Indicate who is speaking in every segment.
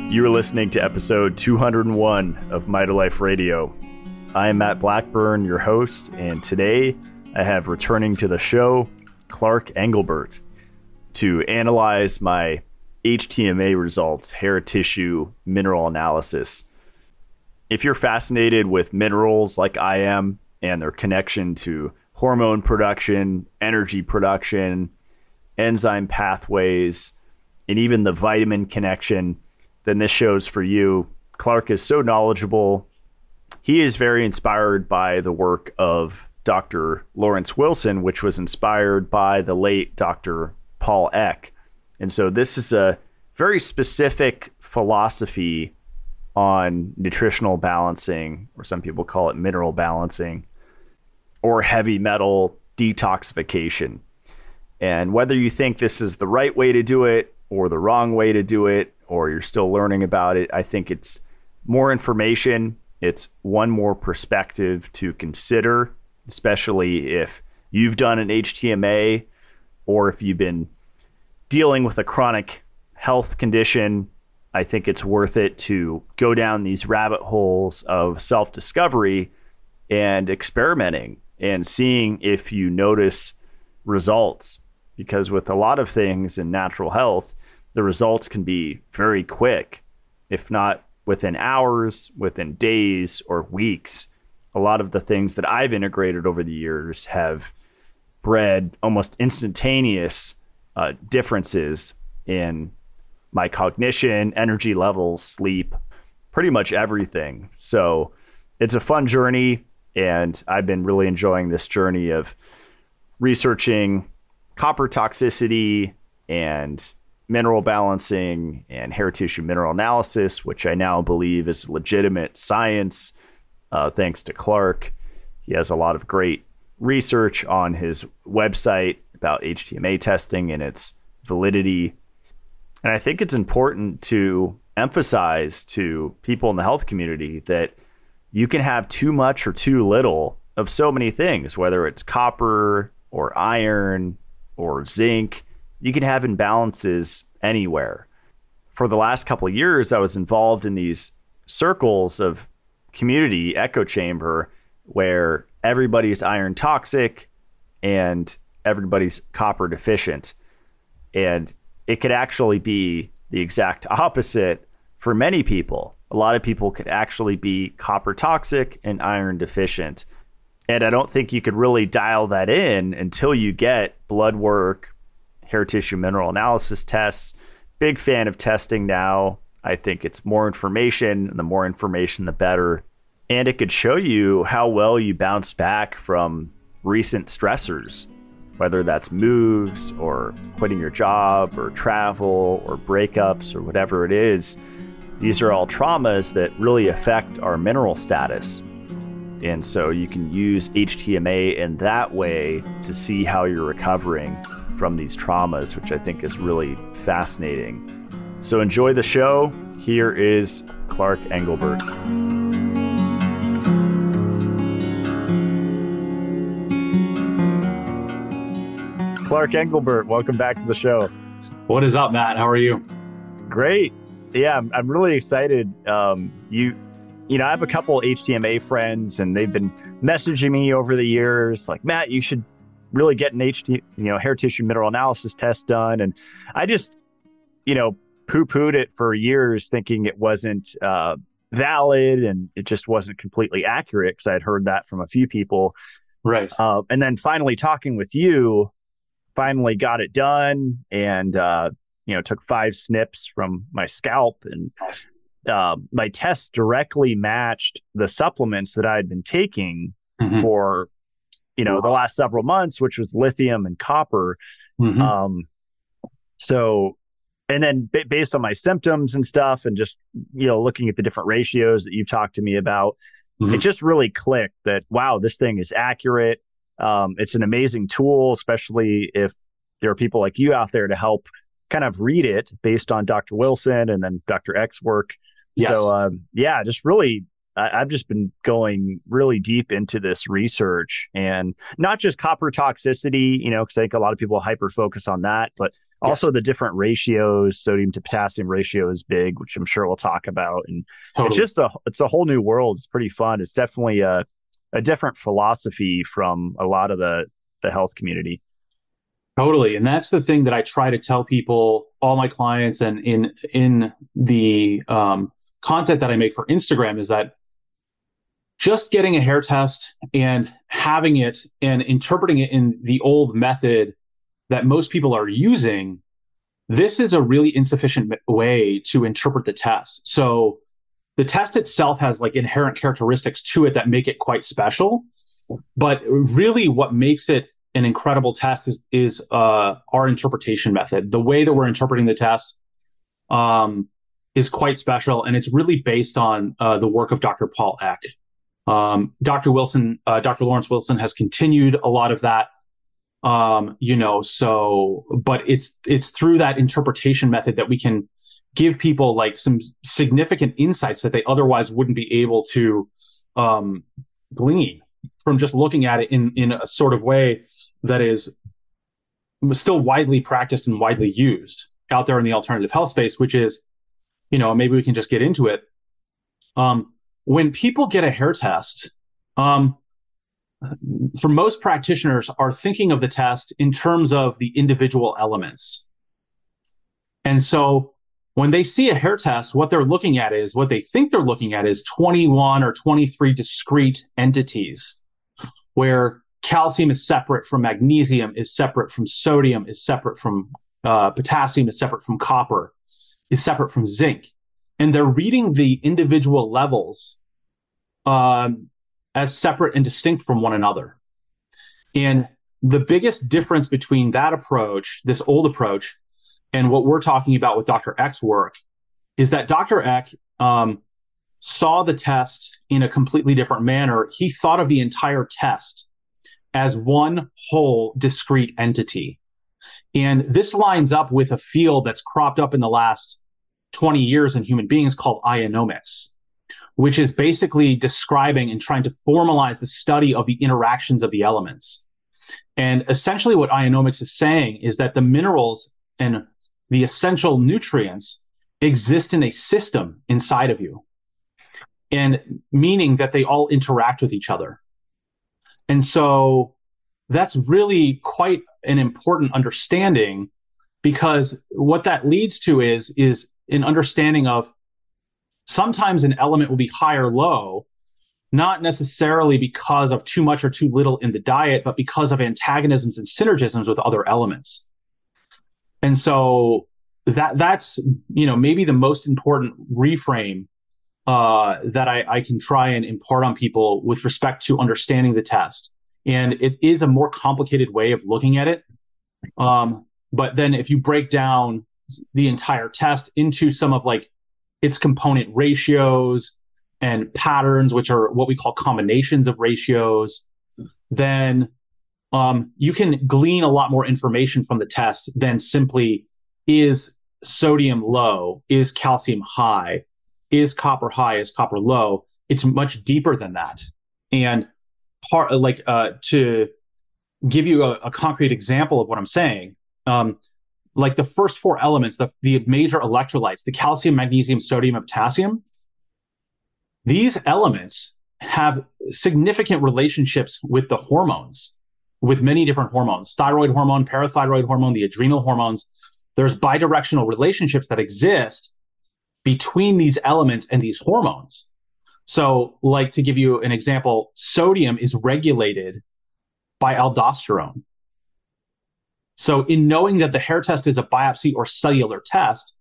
Speaker 1: You are listening to episode 201 of Mitolife Radio. I am Matt Blackburn, your host, and today I have returning to the show, Clark Englebert, to analyze my HTMA results, hair tissue mineral analysis. If you're fascinated with minerals like I am and their connection to hormone production, energy production, enzyme pathways, and even the vitamin connection, then this show's for you. Clark is so knowledgeable. He is very inspired by the work of Dr. Lawrence Wilson, which was inspired by the late Dr. Paul Eck. And so this is a very specific philosophy on nutritional balancing, or some people call it mineral balancing, or heavy metal detoxification. And whether you think this is the right way to do it or the wrong way to do it, or you're still learning about it, I think it's more information. It's one more perspective to consider, especially if you've done an HTMA or if you've been dealing with a chronic health condition. I think it's worth it to go down these rabbit holes of self-discovery and experimenting and seeing if you notice results. Because with a lot of things in natural health, the results can be very quick, if not within hours, within days or weeks. A lot of the things that I've integrated over the years have bred almost instantaneous differences in my cognition, energy levels, sleep, pretty much everything. So it's a fun journey, and I've been really enjoying this journey of researching copper toxicity and mineral balancing and hair tissue mineral analysis, which I now believe is legitimate science, thanks to Clark. He has a lot of great research on his website about HTMA testing and its validity. And I think it's important to emphasize to people in the health community that you can have too much or too little of so many things, whether it's copper or iron or zinc. You can have imbalances anywhere. For the last couple of years, I was involved in these circles of community echo chamber where everybody's iron toxic and everybody's copper deficient. And it could actually be the exact opposite for many people. A lot of people could actually be copper toxic and iron deficient. And I don't think you could really dial that in until you get blood work, hair tissue mineral analysis tests. Big fan of testing now. I think it's more information, and the more information, the better. And it could show you how well you bounce back from recent stressors, whether that's moves or quitting your job or travel or breakups or whatever it is. These are all traumas that really affect our mineral status. And so you can use HTMA in that way to see how you're recovering from these traumas, which I think is really fascinating. So enjoy the show. Here is Clark Englebert. Clark Englebert, welcome back to the show.
Speaker 2: What is up, Matt? How are you?
Speaker 1: Great. Yeah, I'm really excited. You know, I have a couple HTMA friends, and they've been messaging me over the years, like, Matt, you should really get an hair tissue mineral analysis test done. And I just, poo-pooed it for years, thinking it wasn't valid and it just wasn't completely accurate, because I'd heard that from a few people.
Speaker 2: Right.
Speaker 1: And then finally talking with you, finally got it done, and took 5 snips from my scalp, and my test directly matched the supplements that I had been taking for, the last several months, which was lithium and copper. So, and then based on my symptoms and stuff, and just, looking at the different ratios that you've talked to me about, it just really clicked that, wow, this thing is accurate. It's an amazing tool, especially if there are people like you out there to help kind of read it based on Dr. Wilson and then Dr. Eck's work. Yes. So, just really I've just been going really deep into this research, and not just copper toxicity, because I think a lot of people hyper focus on that, but
Speaker 2: Yes,
Speaker 1: also the different ratios. Sodium to potassium ratio is big, which I'm sure we'll talk about. And
Speaker 2: totally.
Speaker 1: it's a whole new world. It's pretty fun. It's definitely a different philosophy from a lot of the health community.
Speaker 2: Totally. And that's the thing that I try to tell people, all my clients, and in the content that I make for Instagram, is that just getting a hair test and having it and interpreting it in the old method that most people are using, this is a really insufficient way to interpret the test. So the test itself has like inherent characteristics to it that make it quite special. But really what makes it an incredible test is our interpretation method. The way that we're interpreting the test is quite special, and it's really based on the work of Dr. Paul Eck. Dr. Lawrence Wilson has continued a lot of that, but it's through that interpretation method that we can give people like some significant insights that they otherwise wouldn't be able to glean from just looking at it in a sort of way that is still widely practiced and widely used out there in the alternative health space, which is, maybe we can just get into it. When people get a hair test, for most practitioners are thinking of the test in terms of the individual elements. And so when they see a hair test, what they think they're looking at is 21 or 23 discrete entities, where calcium is separate from magnesium, is separate from sodium, is separate from potassium, is separate from copper, is separate from zinc. And they're reading the individual levels as separate and distinct from one another. And the biggest difference between that approach, this old approach, and what we're talking about with Dr. Eck's work is that Dr. Eck saw the test in a completely different manner. He thought of the entire test as one whole discrete entity. And this lines up with a field that's cropped up in the last 20 years in human beings called ionomics, which is basically describing and trying to formalize the study of the interactions of the elements. And essentially what ionomics is saying is that the minerals and the essential nutrients exist in a system inside of you, and meaning that they all interact with each other. And so that's really quite an important understanding, because what that leads to is an understanding of sometimes an element will be high or low, not necessarily because of too much or too little in the diet, but because of antagonisms and synergisms with other elements. And so that's maybe the most important reframe that I can try and impart on people with respect to understanding the test. And it is a more complicated way of looking at it. But then if you break down the entire test into some of like its component ratios and patterns, which are what we call combinations of ratios, then you can glean a lot more information from the test than simply, is sodium low, is calcium high, is copper high, is copper low. It's much deeper than that. And to give you a concrete example of what I'm saying, like the first four elements, the major electrolytes, the calcium, magnesium, sodium, and potassium, these elements have significant relationships with the hormones, with many different hormones, thyroid hormone, parathyroid hormone, the adrenal hormones. There's bidirectional relationships that exist between these elements and these hormones. So, like, to give you an example, sodium is regulated by aldosterone. So in knowing that the hair test is a biopsy or cellular test,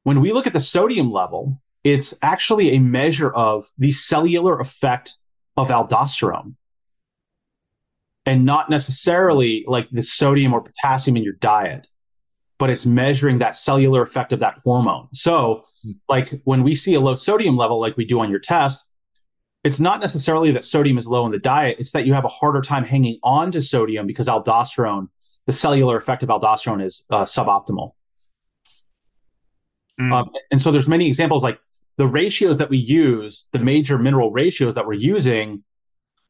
Speaker 2: when we look at the sodium level, it's actually a measure of the cellular effect of aldosterone, and not necessarily like the sodium or potassium in your diet, but it's measuring that cellular effect of that hormone. So like when we see a low sodium level, like we do on your test, it's not necessarily that sodium is low in the diet. It's that you have a harder time hanging on to sodium because aldosterone, the cellular effect of aldosterone, is suboptimal. And so there's many examples, like the ratios that we use, the major mineral ratios that we're using,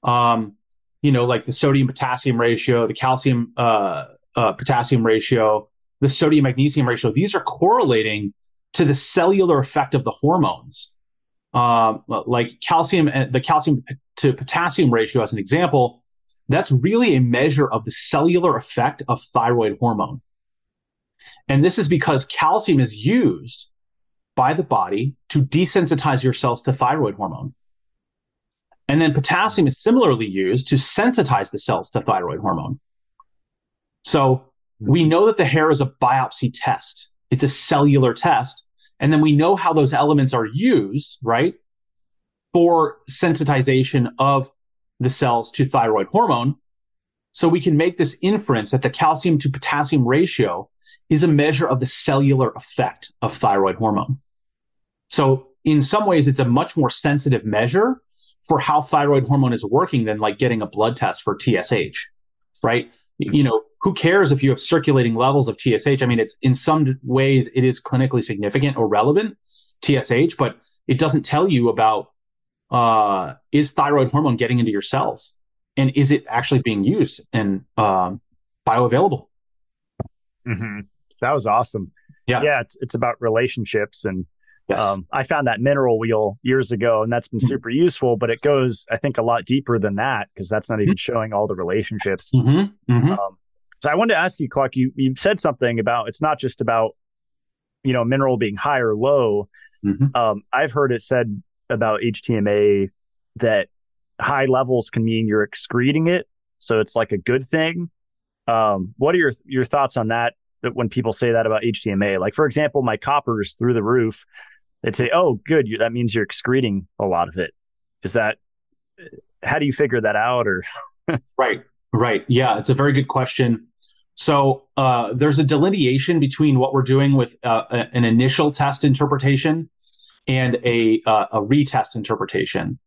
Speaker 2: like the sodium potassium ratio, the calcium potassium ratio, the sodium magnesium ratio, these are correlating to the cellular effect of the hormones. Like the calcium to potassium ratio, as an example, that's really a measure of the cellular effect of thyroid hormone. And this is because calcium is used by the body to desensitize your cells to thyroid hormone. And then potassium is similarly used to sensitize the cells to thyroid hormone. So we know that the hair is a biopsy test. It's a cellular test. And then we know how those elements are used, right, for sensitization of the cells to thyroid hormone. So we can make this inference that the calcium to potassium ratio is a measure of the cellular effect of thyroid hormone. So in some ways, it's a much more sensitive measure for how thyroid hormone is working than like getting a blood test for TSH, right? Who cares if you have circulating levels of TSH? I mean, it's in some ways it is clinically significant or relevant, TSH, but it doesn't tell you about is thyroid hormone getting into your cells, and is it actually being used and bioavailable?
Speaker 1: Mm-hmm. That was awesome. Yeah, it's about relationships, and
Speaker 2: yes.
Speaker 1: I found that mineral wheel years ago, and that's been super useful, but it goes, I think, a lot deeper than that, because that's not even showing all the relationships. So I wanted to ask you, Clark, you said something about it's not just about, mineral being high or low. I've heard it said about HTMA that high levels can mean you're excreting it. So it's like a good thing. What are your thoughts on that when people say that about HTMA? Like, for example, my copper's through the roof. They'd say, oh, good, that means you're excreting a lot of it. How do you figure that out? Or
Speaker 2: Right. Yeah, it's a very good question. So there's a delineation between what we're doing with an initial test interpretation and a retest interpretation.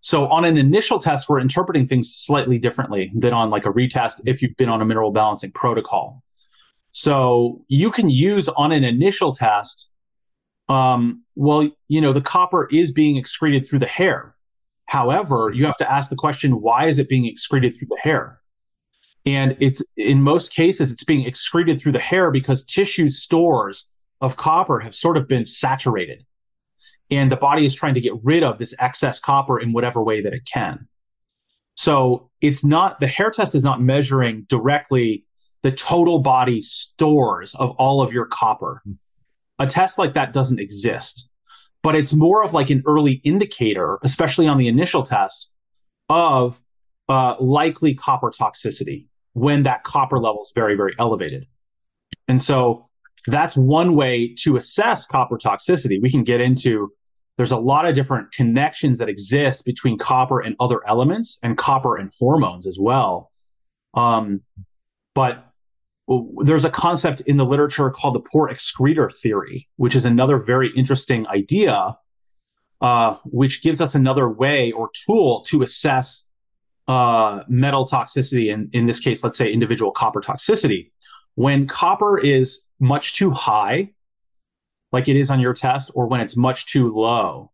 Speaker 2: So on an initial test, we're interpreting things slightly differently than on like a retest if you've been on a mineral balancing protocol. So you can use on an initial test, the copper is being excreted through the hair. However, you have to ask the question, why is it being excreted through the hair? And in most cases, it's being excreted through the hair because tissue stores of copper have sort of been saturated. And the body is trying to get rid of this excess copper in whatever way that it can. So the hair test is not measuring directly the total body stores of all of your copper. A test like that doesn't exist, but it's more of like an early indicator, especially on the initial test, of likely copper toxicity when that copper level is very, very elevated. And so that's one way to assess copper toxicity. We can get into, there's a lot of different connections that exist between copper and other elements and copper and hormones as well. But there's a concept in the literature called the poor excreter theory, which is another very interesting idea, which gives us another way or tool to assess metal toxicity, and in this case, let's say individual copper toxicity. When copper is much too high, like it is on your test, or when it's much too low,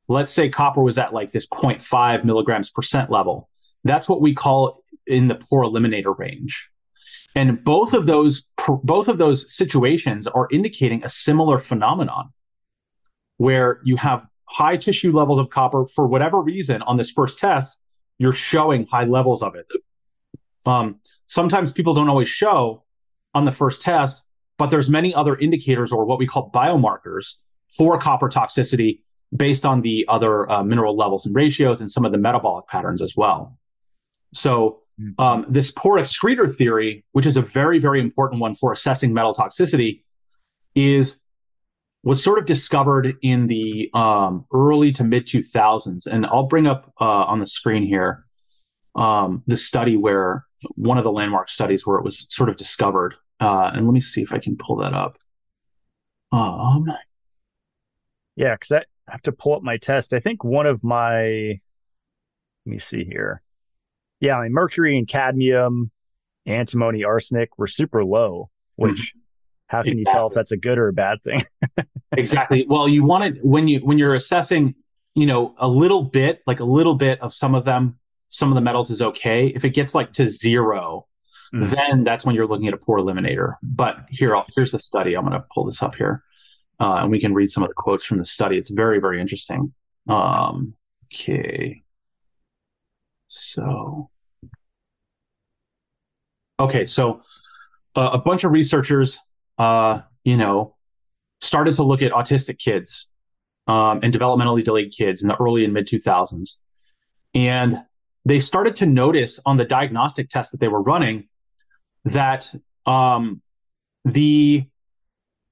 Speaker 2: let's say copper was at like this 0.5 milligrams percent level. That's what we call in the poor eliminator range. And both of those situations are indicating a similar phenomenon where you have high tissue levels of copper for whatever reason on this first test. You're showing high levels of it. Sometimes people don't always show on the first test, but there's many other indicators or what we call biomarkers for copper toxicity based on the other mineral levels and ratios and some of the metabolic patterns as well. So this poor excreter theory, which is a very, very important one for assessing metal toxicity, was sort of discovered in the early to mid 2000s. And I'll bring up on the screen here the study one of the landmark studies where it was sort of discovered. And let me see if I can pull that up.
Speaker 1: Yeah, because I have to pull up my test. I think one of let me see here. Yeah, I mean, mercury and cadmium, antimony, arsenic were super low, which how can you tell if that's a good or a bad thing?
Speaker 2: Exactly. Well, you want it when you're assessing, a little bit, like a little bit of some of them, some of the metals is okay. If it gets like to zero,
Speaker 1: Mm.
Speaker 2: then that's when you're looking at a poor eliminator. But here's the study. I'm going to pull this up here, and we can read some of the quotes from the study. It's very, very interesting. Okay. So, so a bunch of researchers, started to look at autistic kids and developmentally delayed kids in the early and mid 2000s. And they started to notice on the diagnostic tests that they were running that the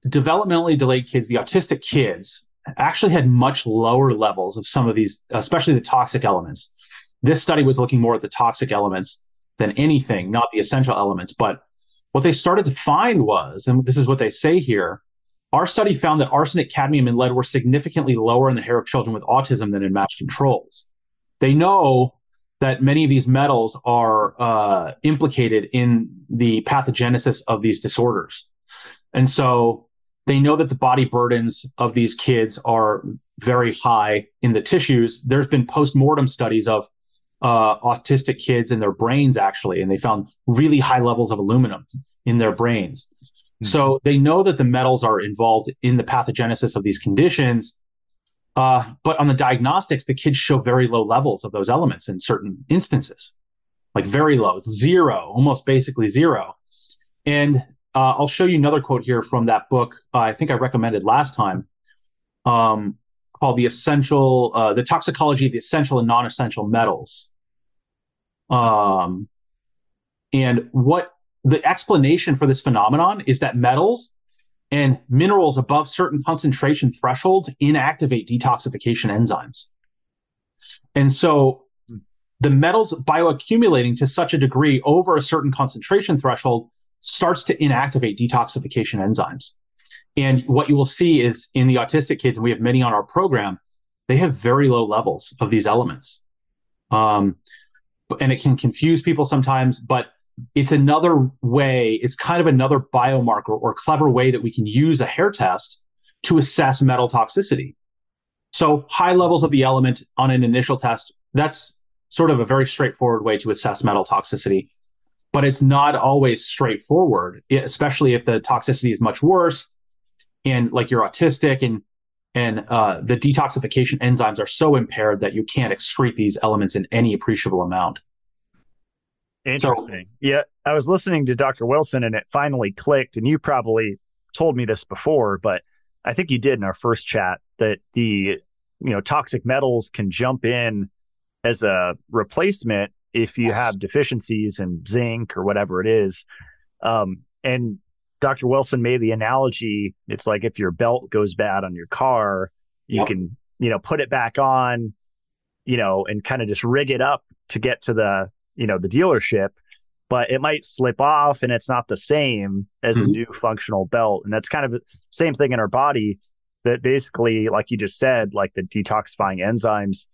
Speaker 2: developmentally delayed kids, the autistic kids, actually had much lower levels of some of these, especially the toxic elements. This study was looking more at the toxic elements than anything, not the essential elements. But what they started to find was, and this is what they say here, our study found that arsenic, cadmium, and lead were significantly lower in the hair of children with autism than in matched controls. They know that many of these metals are implicated in the pathogenesis of these disorders. And so they know that the body burdens of these kids are very high in the tissues. There's been post-mortem studies of autistic kids in their brains, actually, and they found really high levels of aluminum in their brains. So they know that the metals are involved in the pathogenesis of these conditions. But on the diagnostics, the kids show very low levels of those elements in certain instances, like very low, zero, almost basically zero. And I'll show you another quote here from that book I think I recommended last time, called The Toxicology of the Essential and Non-Essential Metals. And what the explanation for this phenomenon is that metals and minerals above certain concentration thresholds inactivate detoxification enzymes. And so the metals bioaccumulating to such a degree over a certain concentration threshold starts to inactivate detoxification enzymes. And what you will see is in the autistic kids, and we have many on our program, they have very low levels of these elements. And it can confuse people sometimes, but it's another way, it's kind of another biomarker or clever way that we can use a hair test to assess metal toxicity. So high levels of the element on an initial test, that's sort of a very straightforward way to assess metal toxicity, but it's not always straightforward, especially if the toxicity is much worse and like you're autistic and the detoxification enzymes are so impaired that you can't excrete these elements in any appreciable amount.
Speaker 1: Interesting. Yeah, I was listening to Dr. Wilson and it finally clicked, and you probably told me this before, but I think you did in our first chat that the toxic metals can jump in as a replacement if you have deficiencies in zinc or whatever it is. And Dr. Wilson made the analogy, it's like if your belt goes bad on your car, you can, put it back on, and kind of just rig it up to get to the dealership, but it might slip off and it's not the same as a new functional belt. And that's kind of the same thing in our body, that basically, like you just said, like the detoxifying enzymes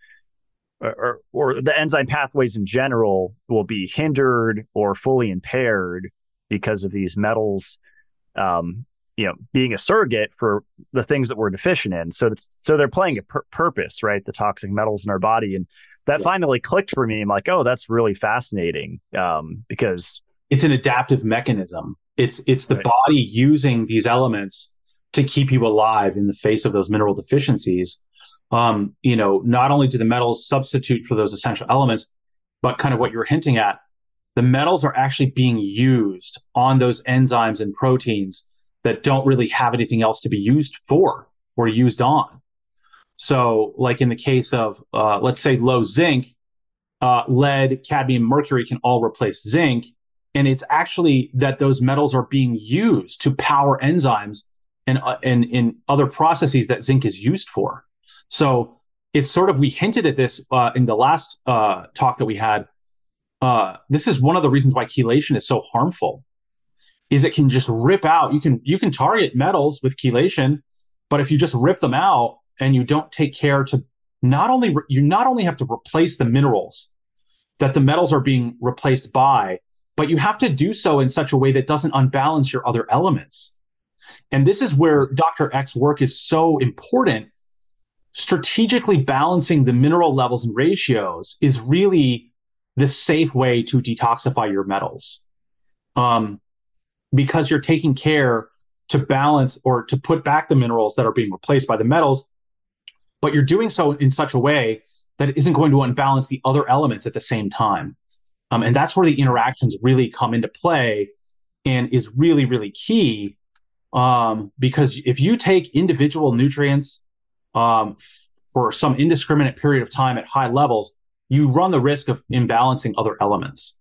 Speaker 1: or the enzyme pathways in general will be hindered or fully impaired because of these metals, being a surrogate for the things that we're deficient in. So they're playing a purpose, right? The toxic metals in our body. And that finally clicked for me. I'm like, oh, that's really fascinating, because
Speaker 2: it's an adaptive mechanism. It's the body using these elements to keep you alive in the face of those mineral deficiencies. Not only do the metals substitute for those essential elements, but kind of what you're hinting at, the metals are actually being used on those enzymes and proteins that don't really have anything else to be used for or used on. So like in the case of, let's say low zinc, lead, cadmium, mercury can all replace zinc. And it's actually that those metals are being used to power enzymes and in other processes that zinc is used for. So it's sort of, we hinted at this in the last talk that we had. This is one of the reasons why chelation is so harmful, is it can just rip out. You can target metals with chelation, but if you just rip them out and you don't take care to not only have to replace the minerals that the metals are being replaced by, but you have to do so in such a way that doesn't unbalance your other elements. And this is where Dr. Eck's work is so important. Strategically balancing the mineral levels and ratios is really the safe way to detoxify your metals, because you're taking care to balance or to put back the minerals that are being replaced by the metals, but you're doing so in such a way that it isn't going to unbalance the other elements at the same time. And that's where the interactions really come into play and is really, really key. Because if you take individual nutrients for some indiscriminate period of time at high levels, you run the risk of imbalancing other elements.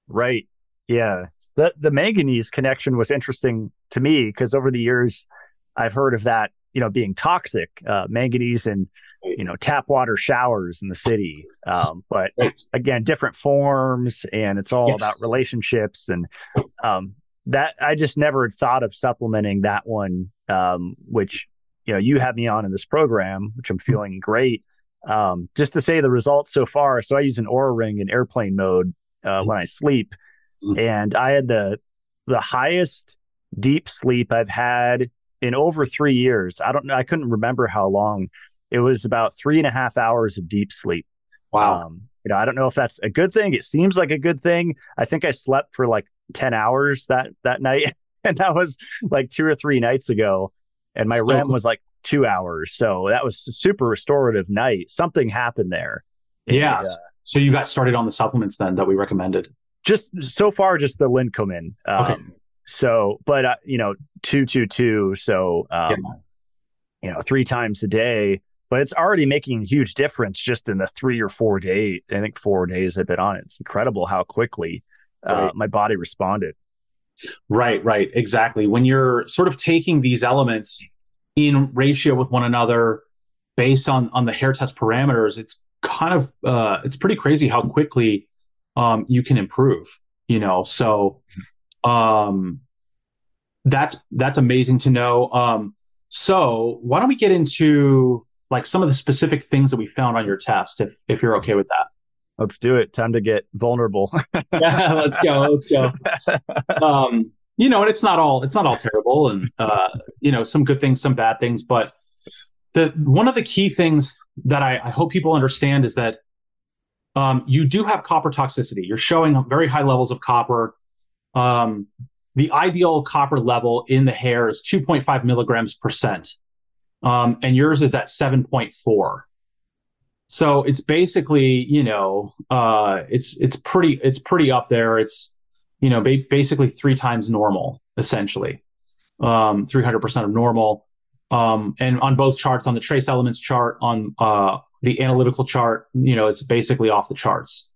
Speaker 1: Right. Yeah. The manganese connection was interesting to me because over the years, I've heard of that, being toxic, manganese in, tap water showers in the city. But again, different forms, and it's all about relationships. And that I just never had thought of supplementing that one, which, you have me on in this program, which I'm feeling great. Just to say the results so far. So I use an Oura Ring in airplane mode when I sleep. And I had the highest deep sleep I've had in over 3 years. I don't know. I couldn't remember how long. It was about 3.5 hours of deep sleep.
Speaker 2: Wow.
Speaker 1: I don't know if that's a good thing. It seems like a good thing. I think I slept for like 10 hours that night. And that was like 2 or 3 nights ago. And my REM was like 2 hours. So that was a super restorative night. Something happened there.
Speaker 2: Yeah.
Speaker 1: And,
Speaker 2: so you got started on the supplements then that we recommended?
Speaker 1: Just so far, just the Lincoln.
Speaker 2: Okay.
Speaker 1: So, but 222. So, 3 times a day, but it's already making a huge difference just in the 3 or 4 days. I think 4 days I've been on it. It's incredible how quickly my body responded.
Speaker 2: Right. Exactly. When you're sort of taking these elements in ratio with one another based on the hair test parameters, it's kind of, it's pretty crazy how quickly you can improve, so that's amazing to know. So why don't we get into like some of the specific things that we found on your test, if you're okay with that.
Speaker 1: Let's do it. Time to get vulnerable.
Speaker 2: Yeah, let's go. And it's not all terrible, and some good things, some bad things, but one of the key things that I hope people understand is that you do have copper toxicity. You're showing very high levels of copper. The ideal copper level in the hair is 2.5 milligrams percent. And yours is at 7.4. So it's basically, it's pretty up there. It's, basically 3 times normal, essentially, 300% of normal. And on both charts, on the trace elements chart, on the analytical chart, it's basically off the charts.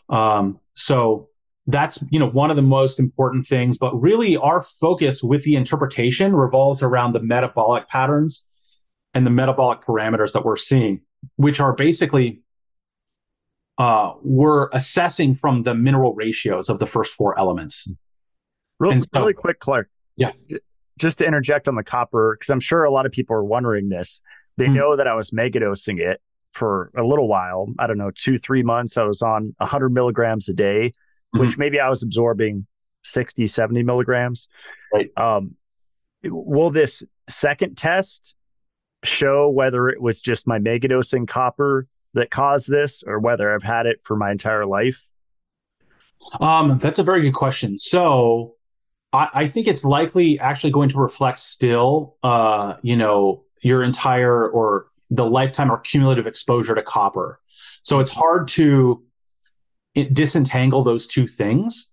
Speaker 2: So that's, one of the most important things, but really our focus with the interpretation revolves around the metabolic patterns and the metabolic parameters that we're seeing, which are basically, we're assessing from the mineral ratios of the first 4 elements.
Speaker 1: Really quick, Clark.
Speaker 2: Yeah.
Speaker 1: Just to interject on the copper, because I'm sure a lot of people are wondering this. They know that I was megadosing it for a little while. I don't know, 2-3 months. I was on 100 milligrams a day, which maybe I was absorbing 60, 70 milligrams.
Speaker 2: Right.
Speaker 1: Will this second test show whether it was just my megadosing copper that caused this or whether I've had it for my entire life?
Speaker 2: That's a very good question. So I think it's likely actually going to reflect still, your entire or the lifetime or cumulative exposure to copper. So it's hard to disentangle those two things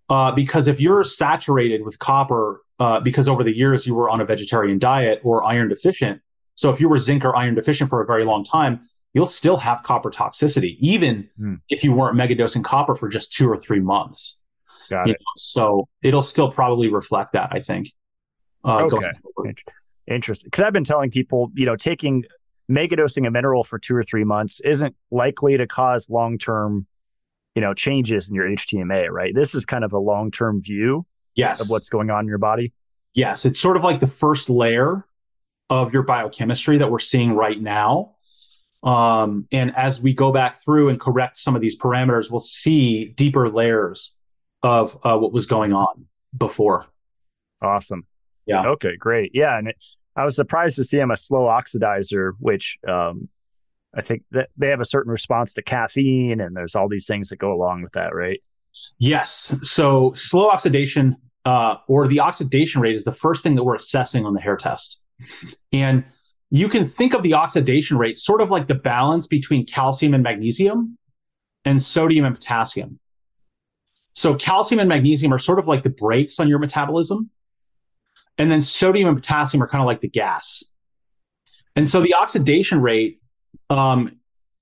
Speaker 2: because if you're saturated with copper, because over the years you were on a vegetarian diet or iron deficient, so if you were zinc or iron deficient for a very long time, you'll still have copper toxicity, even if you weren't megadosing copper for just 2 or 3 months.
Speaker 1: Got it.
Speaker 2: So it'll still probably reflect that, I think.
Speaker 1: Okay. Interesting. Because I've been telling people, taking megadosing a mineral for 2 or 3 months isn't likely to cause long-term, changes in your HTMA, right? This is kind of a long-term view of what's going on in your body.
Speaker 2: Yes. It's sort of like the first layer of your biochemistry that we're seeing right now. And as we go back through and correct some of these parameters, we'll see deeper layers of what was going on before.
Speaker 1: Awesome.
Speaker 2: Yeah.
Speaker 1: Okay, great. Yeah, and I was surprised to see him a slow oxidizer, which I think that they have a certain response to caffeine, and there's all these things that go along with that, right?
Speaker 2: Yes. So slow oxidation, or the oxidation rate, is the first thing that we're assessing on the hair test. And you can think of the oxidation rate sort of like the balance between calcium and magnesium and sodium and potassium. So calcium and magnesium are sort of like the brakes on your metabolism. And then sodium and potassium are kind of like the gas. And so the oxidation rate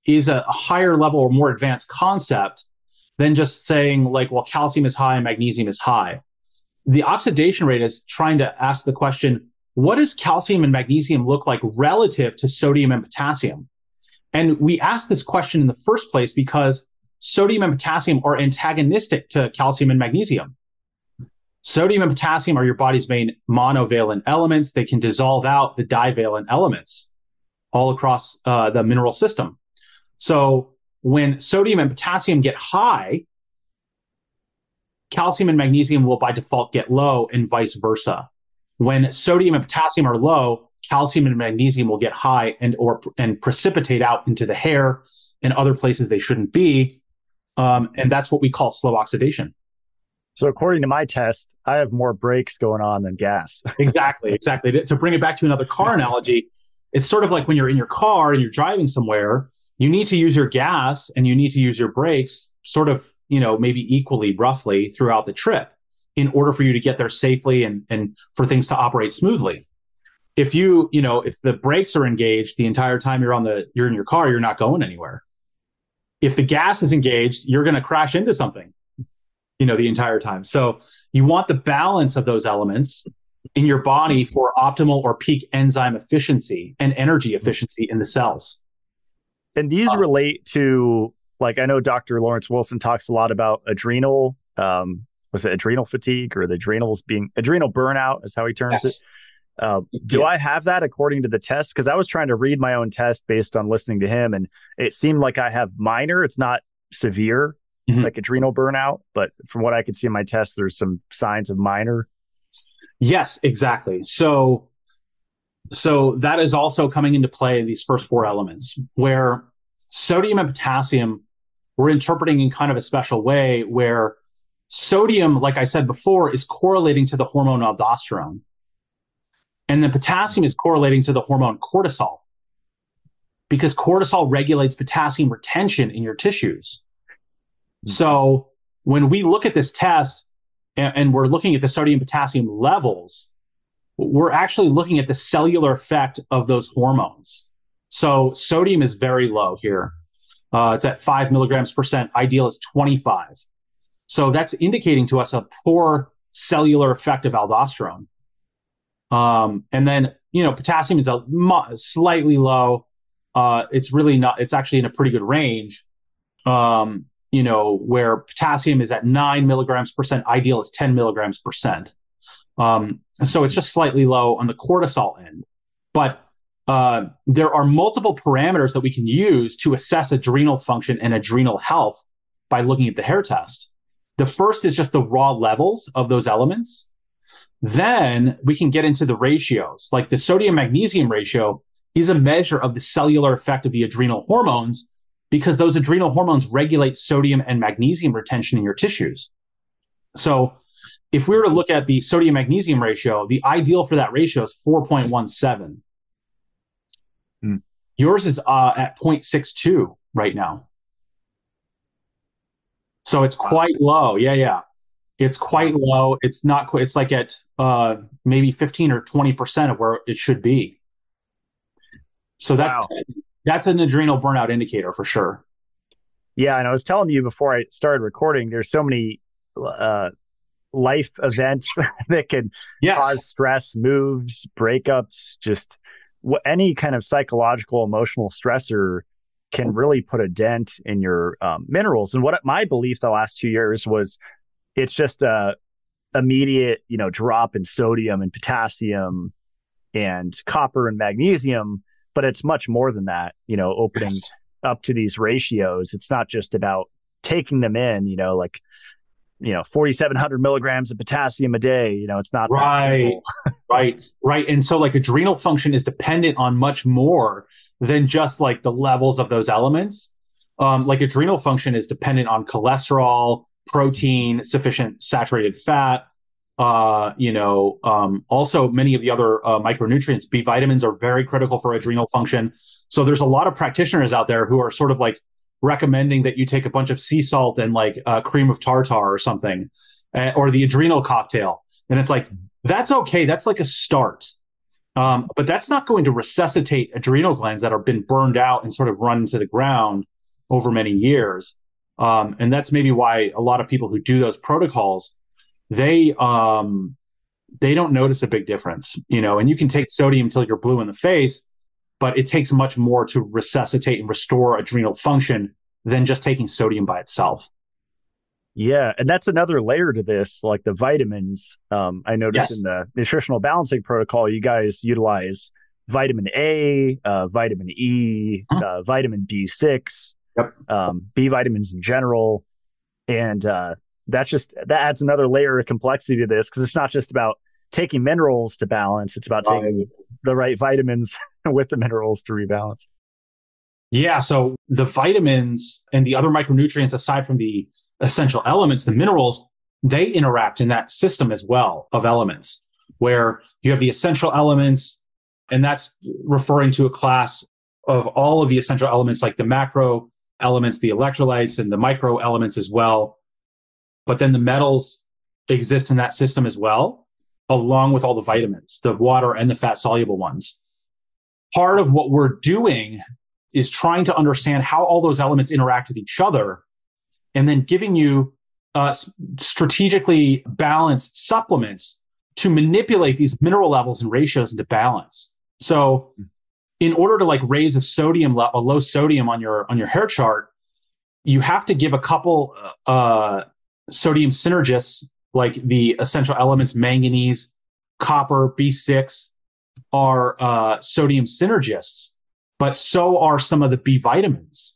Speaker 2: is a higher level or more advanced concept than just saying like, well, calcium is high and magnesium is high. The oxidation rate is trying to ask the question, what does calcium and magnesium look like relative to sodium and potassium? And we ask this question in the first place because sodium and potassium are antagonistic to calcium and magnesium. Sodium and potassium are your body's main monovalent elements. They can dissolve out the divalent elements all across the mineral system. So when sodium and potassium get high, calcium and magnesium will by default get low, and vice versa. When sodium and potassium are low, calcium and magnesium will get high and precipitate out into the hair and other places they shouldn't be. And that's what we call slow oxidation.
Speaker 1: So according to my test, I have more brakes going on than gas.
Speaker 2: Exactly. To bring it back to another car analogy, it's sort of like when you're in your car and you're driving somewhere, you need to use your gas and you need to use your brakes sort of, maybe equally, roughly throughout the trip in order for you to get there safely and for things to operate smoothly. If if the brakes are engaged the entire time you're in your car, you're not going anywhere. If the gas is engaged, you're going to crash into something, the entire time. So you want the balance of those elements in your body for optimal or peak enzyme efficiency and energy efficiency in the cells.
Speaker 1: And these relate to, like, I know Dr. Lawrence Wilson talks a lot about adrenal, was it adrenal fatigue, or the adrenals being adrenal burnout is how he terms it. Do I have that according to the test? Because I was trying to read my own test based on listening to him, and it seemed like I have minor. It's not severe, like adrenal burnout, but from what I could see in my test, there's some signs of minor.
Speaker 2: Yes, exactly. So that is also coming into play in these first four elements, where sodium and potassium we're interpreting in kind of a special way, where sodium, like I said before, is correlating to the hormone aldosterone. And then potassium is correlating to the hormone cortisol, because cortisol regulates potassium retention in your tissues. So when we look at this test and we're looking at the sodium potassium levels, we're actually looking at the cellular effect of those hormones. So sodium is very low here. It's at 5 milligrams percent. Ideal is 25. So that's indicating to us a poor cellular effect of aldosterone. And then, potassium is slightly low. It's really not, it's actually in a pretty good range. Where potassium is at 9 milligrams percent, ideal is 10 milligrams percent. So it's just slightly low on the cortisol end. But there are multiple parameters that we can use to assess adrenal function and adrenal health by looking at the hair test. The first is just the raw levels of those elements. Then we can get into the ratios. Like the sodium magnesium ratio is a measure of the cellular effect of the adrenal hormones, because those adrenal hormones regulate sodium and magnesium retention in your tissues. So if we were to look at the sodium magnesium ratio, the ideal for that ratio is 4.17. Yours is at 0.62 right now. So it's quite low. Yeah. It's quite low. It's not quite, it's like at maybe 15 or 20% of where it should be. So that's an adrenal burnout indicator for sure.
Speaker 1: Yeah, and I was telling you before I started recording, there's so many life events that can cause stress, moves, breakups, just any kind of psychological, emotional stressor can really put a dent in your minerals. And what my belief the last 2 years was, it's just a immediate, drop in sodium and potassium and copper and magnesium, but it's much more than that, opening up to these ratios. It's not just about taking them in, like 4,700 milligrams of potassium a day. It's not that
Speaker 2: Right,
Speaker 1: simple.
Speaker 2: right. And so like adrenal function is dependent on much more than just like the levels of those elements. Like adrenal function is dependent on cholesterol, protein, sufficient saturated fat, also many of the other micronutrients. B vitamins are very critical for adrenal function. So there's a lot of practitioners out there who are sort of like recommending that you take a bunch of sea salt and like cream of tartar or something, or the adrenal cocktail. And it's like, that's okay. That's like a start. But that's not going to resuscitate adrenal glands that have been burned out and sort of run into the ground over many years. And that's maybe why a lot of people who do those protocols, they don't notice a big difference, and you can take sodium till you're blue in the face, but it takes much more to resuscitate and restore adrenal function than just taking sodium by itself.
Speaker 1: Yeah, and that's another layer to this, like the vitamins. I noticed in the nutritional balancing protocol, you guys utilize vitamin A, vitamin E, vitamin B6, B vitamins in general. And that adds another layer of complexity to this, because it's not just about taking minerals to balance, it's about taking the right vitamins with the minerals to rebalance.
Speaker 2: Yeah, so the vitamins and the other micronutrients, aside from the essential elements, the minerals, they interact in that system as well of elements, where you have the essential elements, and that's referring to a class of all of the essential elements, like the macro elements, the electrolytes, and the micro elements as well. But then the metals exist in that system as well, along with all the vitamins, the water and the fat soluble ones. Part of what we're doing is trying to understand how all those elements interact with each other, and then giving you strategically balanced supplements to manipulate these mineral levels and ratios into balance. So in order to like raise a low sodium on your hair chart, you have to give a couple sodium synergists, like the essential elements, manganese, copper, B6 are sodium synergists, but so are some of the B vitamins.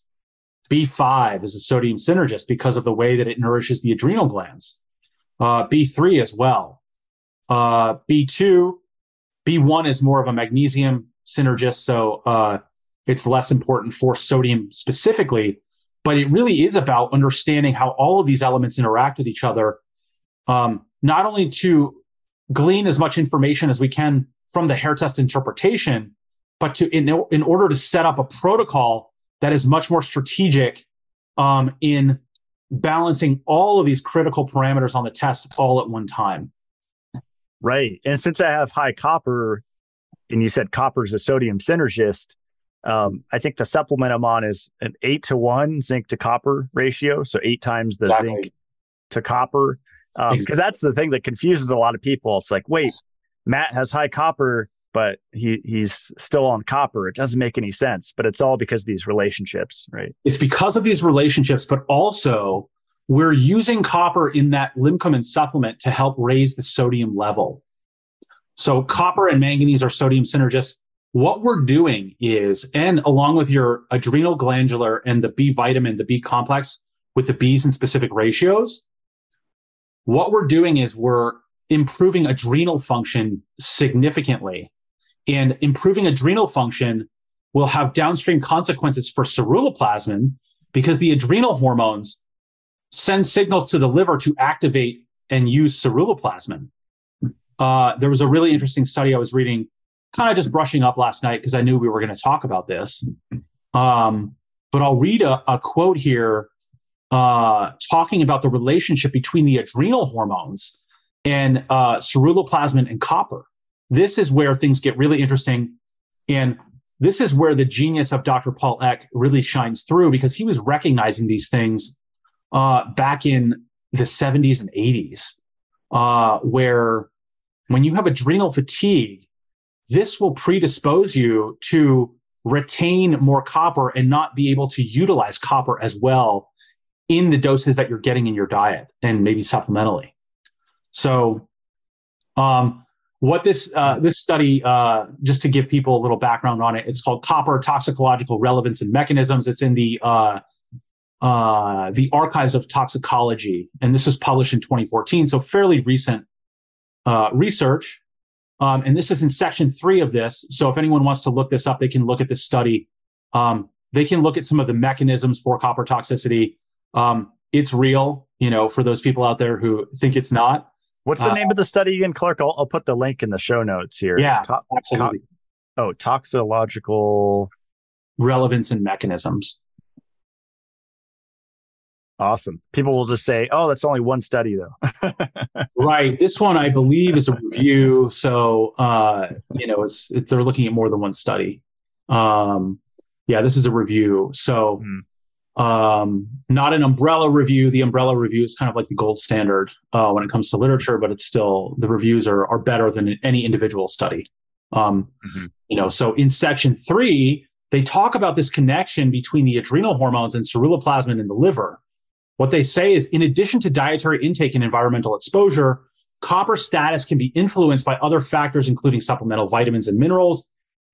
Speaker 2: B5 is a sodium synergist because of the way that it nourishes the adrenal glands. B3 as well. B2, B1 is more of a magnesium synergist, so it's less important for sodium specifically, but it really is about understanding how all of these elements interact with each other, not only to glean as much information as we can from the hair test interpretation, but to in order to set up a protocol that is much more strategic in balancing all of these critical parameters on the test all at one time.
Speaker 1: Right. And since I have high copper, and you said copper is a sodium synergist, I think the supplement I'm on is an 8-to-1 zinc to copper ratio. So 8 times the zinc to copper. Because that's the thing that confuses a lot of people. It's like, wait, Matt has high copper, but he's still on copper. It doesn't make any sense, but it's all because of these relationships, right?
Speaker 2: It's because of these relationships, but also we're using copper in that Limcomin supplement to help raise the sodium level. So copper and manganese are sodium synergists. What we're doing is, and along with your adrenal glandular and the B vitamin, the B complex with the B's in specific ratios, what we're doing is we're improving adrenal function significantly. And improving adrenal function will have downstream consequences for ceruloplasmin, because the adrenal hormones send signals to the liver to activate and use ceruloplasmin. There was a really interesting study I was reading, kind of just brushing up last night because I knew we were going to talk about this. But I'll read a quote here talking about the relationship between the adrenal hormones and ceruloplasmin and copper. This is where things get really interesting. And this is where the genius of Dr. Paul Eck really shines through, because he was recognizing these things back in the 70s and 80s, where when you have adrenal fatigue, this will predispose you to retain more copper and not be able to utilize copper as well in the doses that you're getting in your diet and maybe supplementally. So what this study, just to give people a little background on it, it's called Copper Toxicological Relevance and Mechanisms. It's in the the Archives of Toxicology, and this was published in 2014, so fairly recent research. And this is in section 3 of this. So if anyone wants to look this up, they can look at this study. They can look at some of the mechanisms for copper toxicity. It's real, for those people out there who think it's not.
Speaker 1: What's the name of the study again, Clark? I'll put the link in the show notes here.
Speaker 2: Yeah, absolutely.
Speaker 1: Toxicological
Speaker 2: relevance and mechanisms.
Speaker 1: Awesome. People will just say, "Oh, that's only one study, though."
Speaker 2: Right. This one, I believe, is a review. So, it's they're looking at more than one study. This is a review. So, not an umbrella review. The umbrella review is kind of like the gold standard when it comes to literature, but it's still, the reviews are better than any individual study. So in section 3, they talk about this connection between the adrenal hormones and ceruloplasmin in the liver. What they say is, in addition to dietary intake and environmental exposure, copper status can be influenced by other factors, including supplemental vitamins and minerals,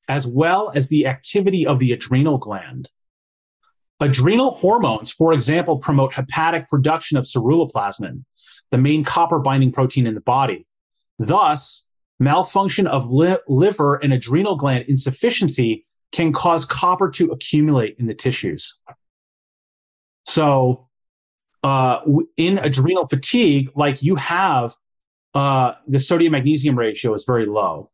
Speaker 2: as well as the activity of the adrenal gland. Adrenal hormones, for example, promote hepatic production of ceruloplasmin, the main copper-binding protein in the body. Thus, malfunction of liver and adrenal gland insufficiency can cause copper to accumulate in the tissues. So, in adrenal fatigue, like you have, the sodium-magnesium ratio is very low.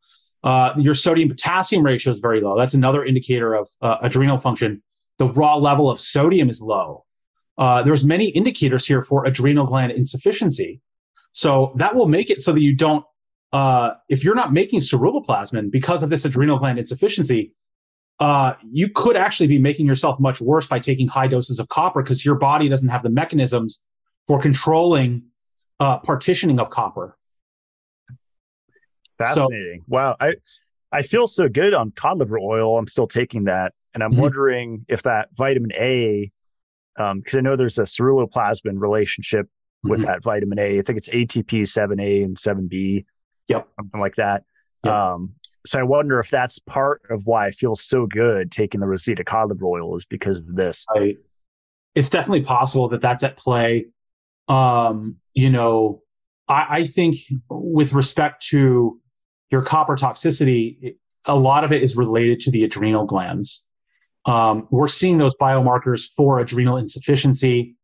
Speaker 2: Your sodium-potassium ratio is very low. That's another indicator of adrenal function. The raw level of sodium is low. There's many indicators here for adrenal gland insufficiency. So that will make it so that you don't, if you're not making ceruloplasmin because of this adrenal gland insufficiency, you could actually be making yourself much worse by taking high doses of copper, because your body doesn't have the mechanisms for controlling partitioning of copper.
Speaker 1: Fascinating. Wow. I feel so good on cod liver oil. I'm still taking that. And I'm wondering if that vitamin A, because I know there's a ceruloplasmin relationship with that vitamin A. I think it's ATP 7A and 7B.
Speaker 2: Yep.
Speaker 1: Something like that.
Speaker 2: Yep.
Speaker 1: So I wonder if that's part of why I feel so good taking the Rosita cod liver oil, is because of this.
Speaker 2: It's definitely possible that that's at play. I think with respect to your copper toxicity, a lot of it is related to the adrenal glands. We're seeing those biomarkers for adrenal insufficiency.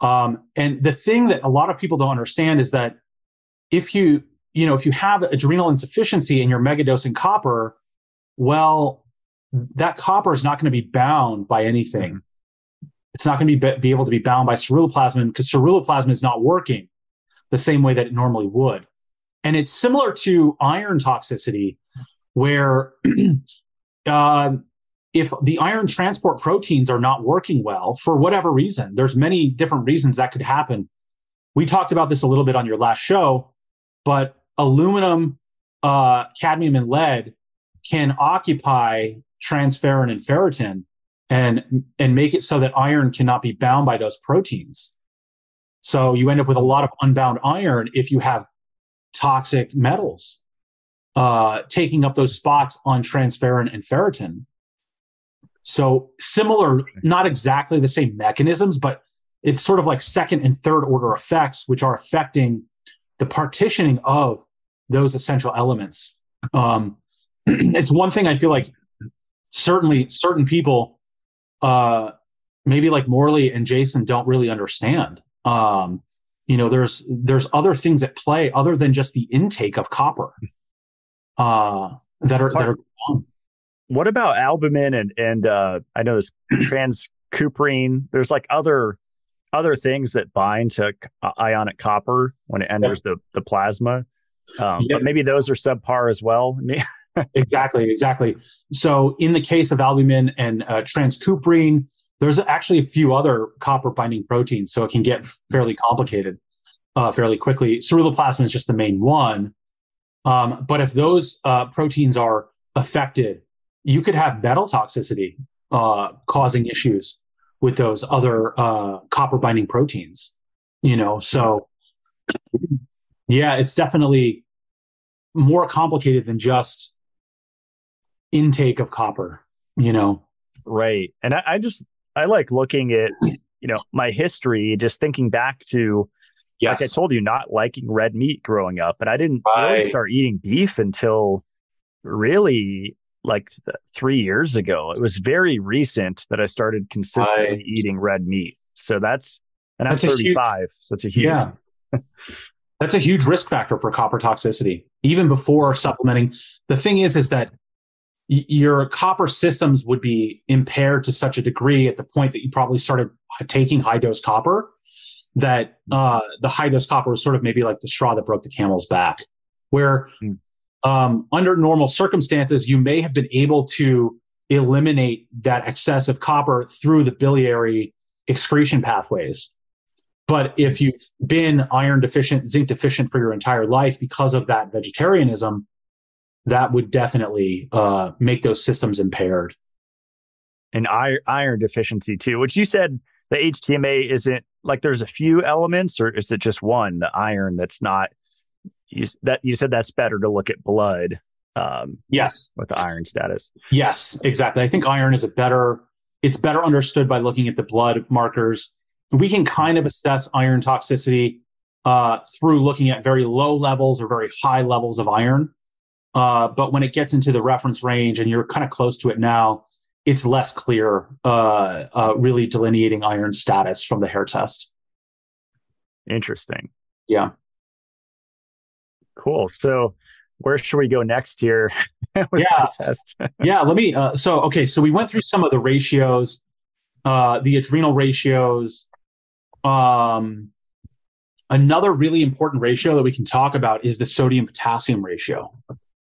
Speaker 2: And the thing that a lot of people don't understand is that if you have adrenal insufficiency and you're megadosing copper, well, that copper is not going to be bound by anything. It's not going to be able to be bound by ceruloplasmin, because ceruloplasmin is not working the same way that it normally would. And it's similar to iron toxicity, where if the iron transport proteins are not working well for whatever reason, there's many different reasons that could happen. We talked about this a little bit on your last show, but aluminum, cadmium, and lead can occupy transferrin and ferritin and make it so that iron cannot be bound by those proteins. So you end up with a lot of unbound iron if you have toxic metals taking up those spots on transferrin and ferritin. So similar, not exactly the same mechanisms, but it's sort of like second and third order effects, which are affecting the partitioning of those essential elements. It's one thing I feel like certainly certain people, maybe like Morley and Jason, don't really understand. There's other things at play other than just the intake of copper that are going on.
Speaker 1: What about albumin and I know this transcuprein? There's like other things that bind to ionic copper when it enters the plasma. But maybe those are subpar as well.
Speaker 2: Exactly. So in the case of albumin and transcuprein, there's actually a few other copper binding proteins, so it can get fairly complicated fairly quickly. Ceruloplasmin is just the main one. But if those proteins are affected, you could have metal toxicity causing issues with those other copper binding proteins. So yeah, it's definitely more complicated than just intake of copper,
Speaker 1: Right. And I like looking at my history, just thinking back to, like I
Speaker 2: Yes.
Speaker 1: told you, not liking red meat growing up, but I didn't really
Speaker 2: Right.
Speaker 1: start eating beef until really like 3 years ago. It was very recent that I started
Speaker 2: Right.
Speaker 1: consistently eating red meat. And I'm
Speaker 2: That's a huge,
Speaker 1: 35, so it's a huge.
Speaker 2: yeah, that's a huge risk factor for copper toxicity, even before supplementing. The thing is that your copper systems would be impaired to such a degree at the point that you probably started taking high dose copper, that the high dose copper was sort of maybe like the straw that broke the camel's back, where under normal circumstances, you may have been able to eliminate that excessive copper through the biliary excretion pathways. But if you've been iron deficient, zinc deficient for your entire life because of that vegetarianism, that would definitely make those systems impaired.
Speaker 1: And iron deficiency too, which you said the HTMA isn't like there's a few elements, or is it just one, the iron that's not, you said that's better to look at blood.
Speaker 2: Yes.
Speaker 1: With the iron status.
Speaker 2: Yes, exactly. I think iron is it's better understood by looking at the blood markers. We can kind of assess iron toxicity through looking at very low levels or very high levels of iron. But when it gets into the reference range and you're kind of close to it now, it's less clear, really delineating iron status from the hair test.
Speaker 1: Interesting.
Speaker 2: Yeah.
Speaker 1: Cool. So where should we go next here with the test?
Speaker 2: Yeah. Let me, so we went through some of the ratios, the adrenal ratios. Another really important ratio that we can talk about is the sodium potassium ratio.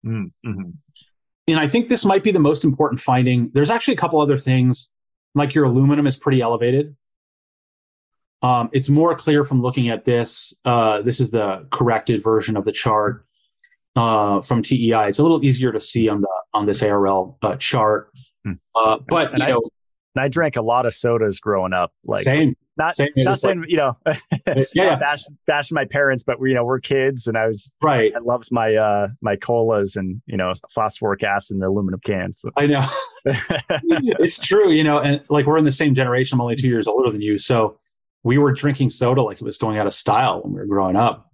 Speaker 1: Mm-hmm.
Speaker 2: And I think this might be the most important finding. There's actually a couple other things, like your aluminum is pretty elevated. It's more clear from looking at this. This is the corrected version of the chart from TEI. It's a little easier to see on this ARL chart. But
Speaker 1: I drank a lot of sodas growing up. Like
Speaker 2: same.
Speaker 1: Not saying, bashing my parents, but we're kids, and I loved my my colas and phosphoric acid and aluminum cans. So.
Speaker 2: I know. It's true, and like we're in the same generation. I'm only 2 years older than you, so we were drinking soda like it was going out of style when we were growing up.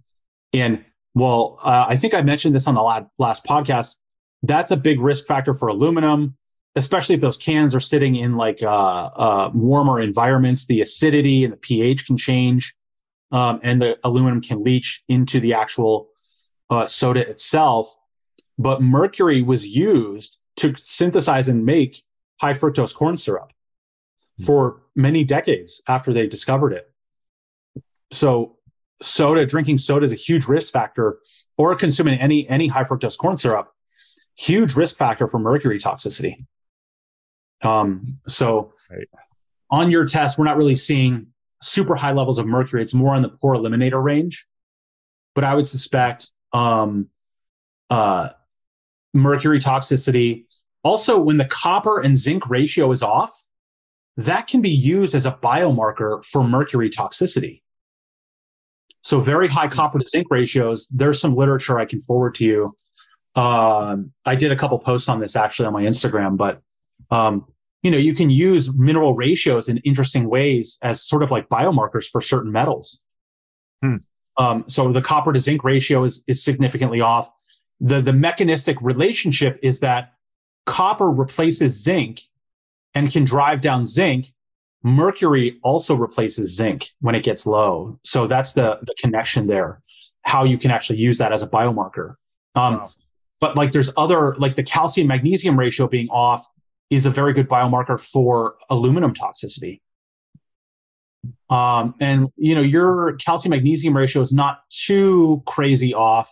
Speaker 2: And I think I mentioned this on the last podcast. That's a big risk factor for aluminum, especially if those cans are sitting in like warmer environments. The acidity and the pH can change, and the aluminum can leach into the actual soda itself. But mercury was used to synthesize and make high fructose corn syrup for many decades after they discovered it. So drinking soda is a huge risk factor, or consuming any high fructose corn syrup, huge risk factor for mercury toxicity. Right. On your test, we're not really seeing super high levels of mercury. It's more on the poor eliminator range, but I would suspect mercury toxicity. Also, when the copper and zinc ratio is off, that can be used as a biomarker for mercury toxicity. So very high copper to zinc ratios, there's some literature I can forward to you. I did a couple posts on this actually on my Instagram, but you can use mineral ratios in interesting ways as sort of like biomarkers for certain metals. So the copper to zinc ratio is significantly off. The mechanistic relationship is that copper replaces zinc and can drive down zinc. Mercury also replaces zinc when it gets low. So that's the connection there, how you can actually use that as a biomarker. Wow. But like there's other, like the calcium magnesium ratio being off is a very good biomarker for aluminum toxicity. And your calcium magnesium ratio is not too crazy off.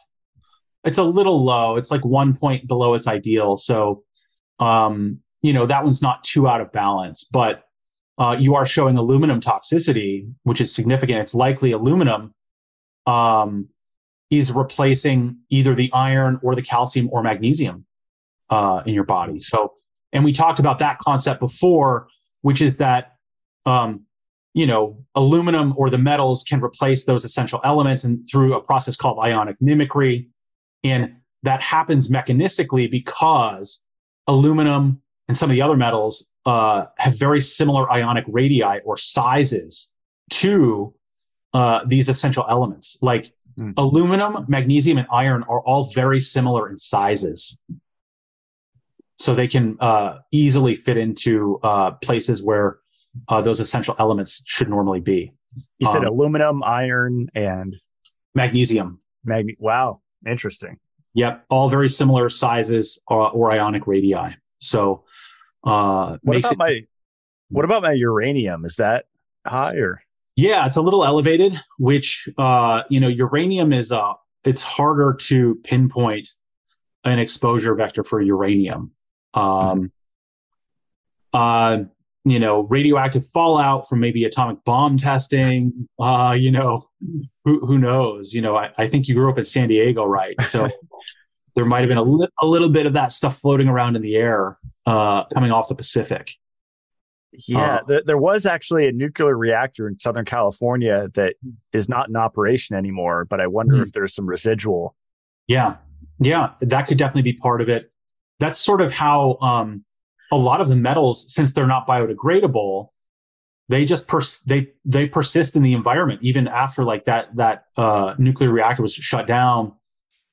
Speaker 2: It's a little low. It's like 1 point below its ideal. So, that one's not too out of balance, but you are showing aluminum toxicity, which is significant. It's likely aluminum is replacing either the iron or the calcium or magnesium in your body. So, and we talked about that concept before, which is that, aluminum or the metals can replace those essential elements and through a process called ionic mimicry. And that happens mechanistically because aluminum and some of the other metals have very similar ionic radii or sizes to these essential elements. Like aluminum, magnesium, and iron are all very similar in sizes. So they can easily fit into places where those essential elements should normally be.
Speaker 1: You said aluminum, iron, and
Speaker 2: magnesium.
Speaker 1: Wow, interesting.
Speaker 2: Yep, all very similar sizes or ionic radii. So,
Speaker 1: what about my uranium? Is that high or?
Speaker 2: Yeah, it's a little elevated. Which uranium is it's harder to pinpoint an exposure vector for uranium. Radioactive fallout from maybe atomic bomb testing. Who knows? I think you grew up in San Diego, right? So there might have been a little bit of that stuff floating around in the air coming off the Pacific.
Speaker 1: Yeah, there was actually a nuclear reactor in Southern California that is not in operation anymore, but I wonder if there's some residual. Yeah,
Speaker 2: that could definitely be part of it. That's sort of how a lot of the metals, since they're not biodegradable, they just they persist in the environment even after like that nuclear reactor was shut down.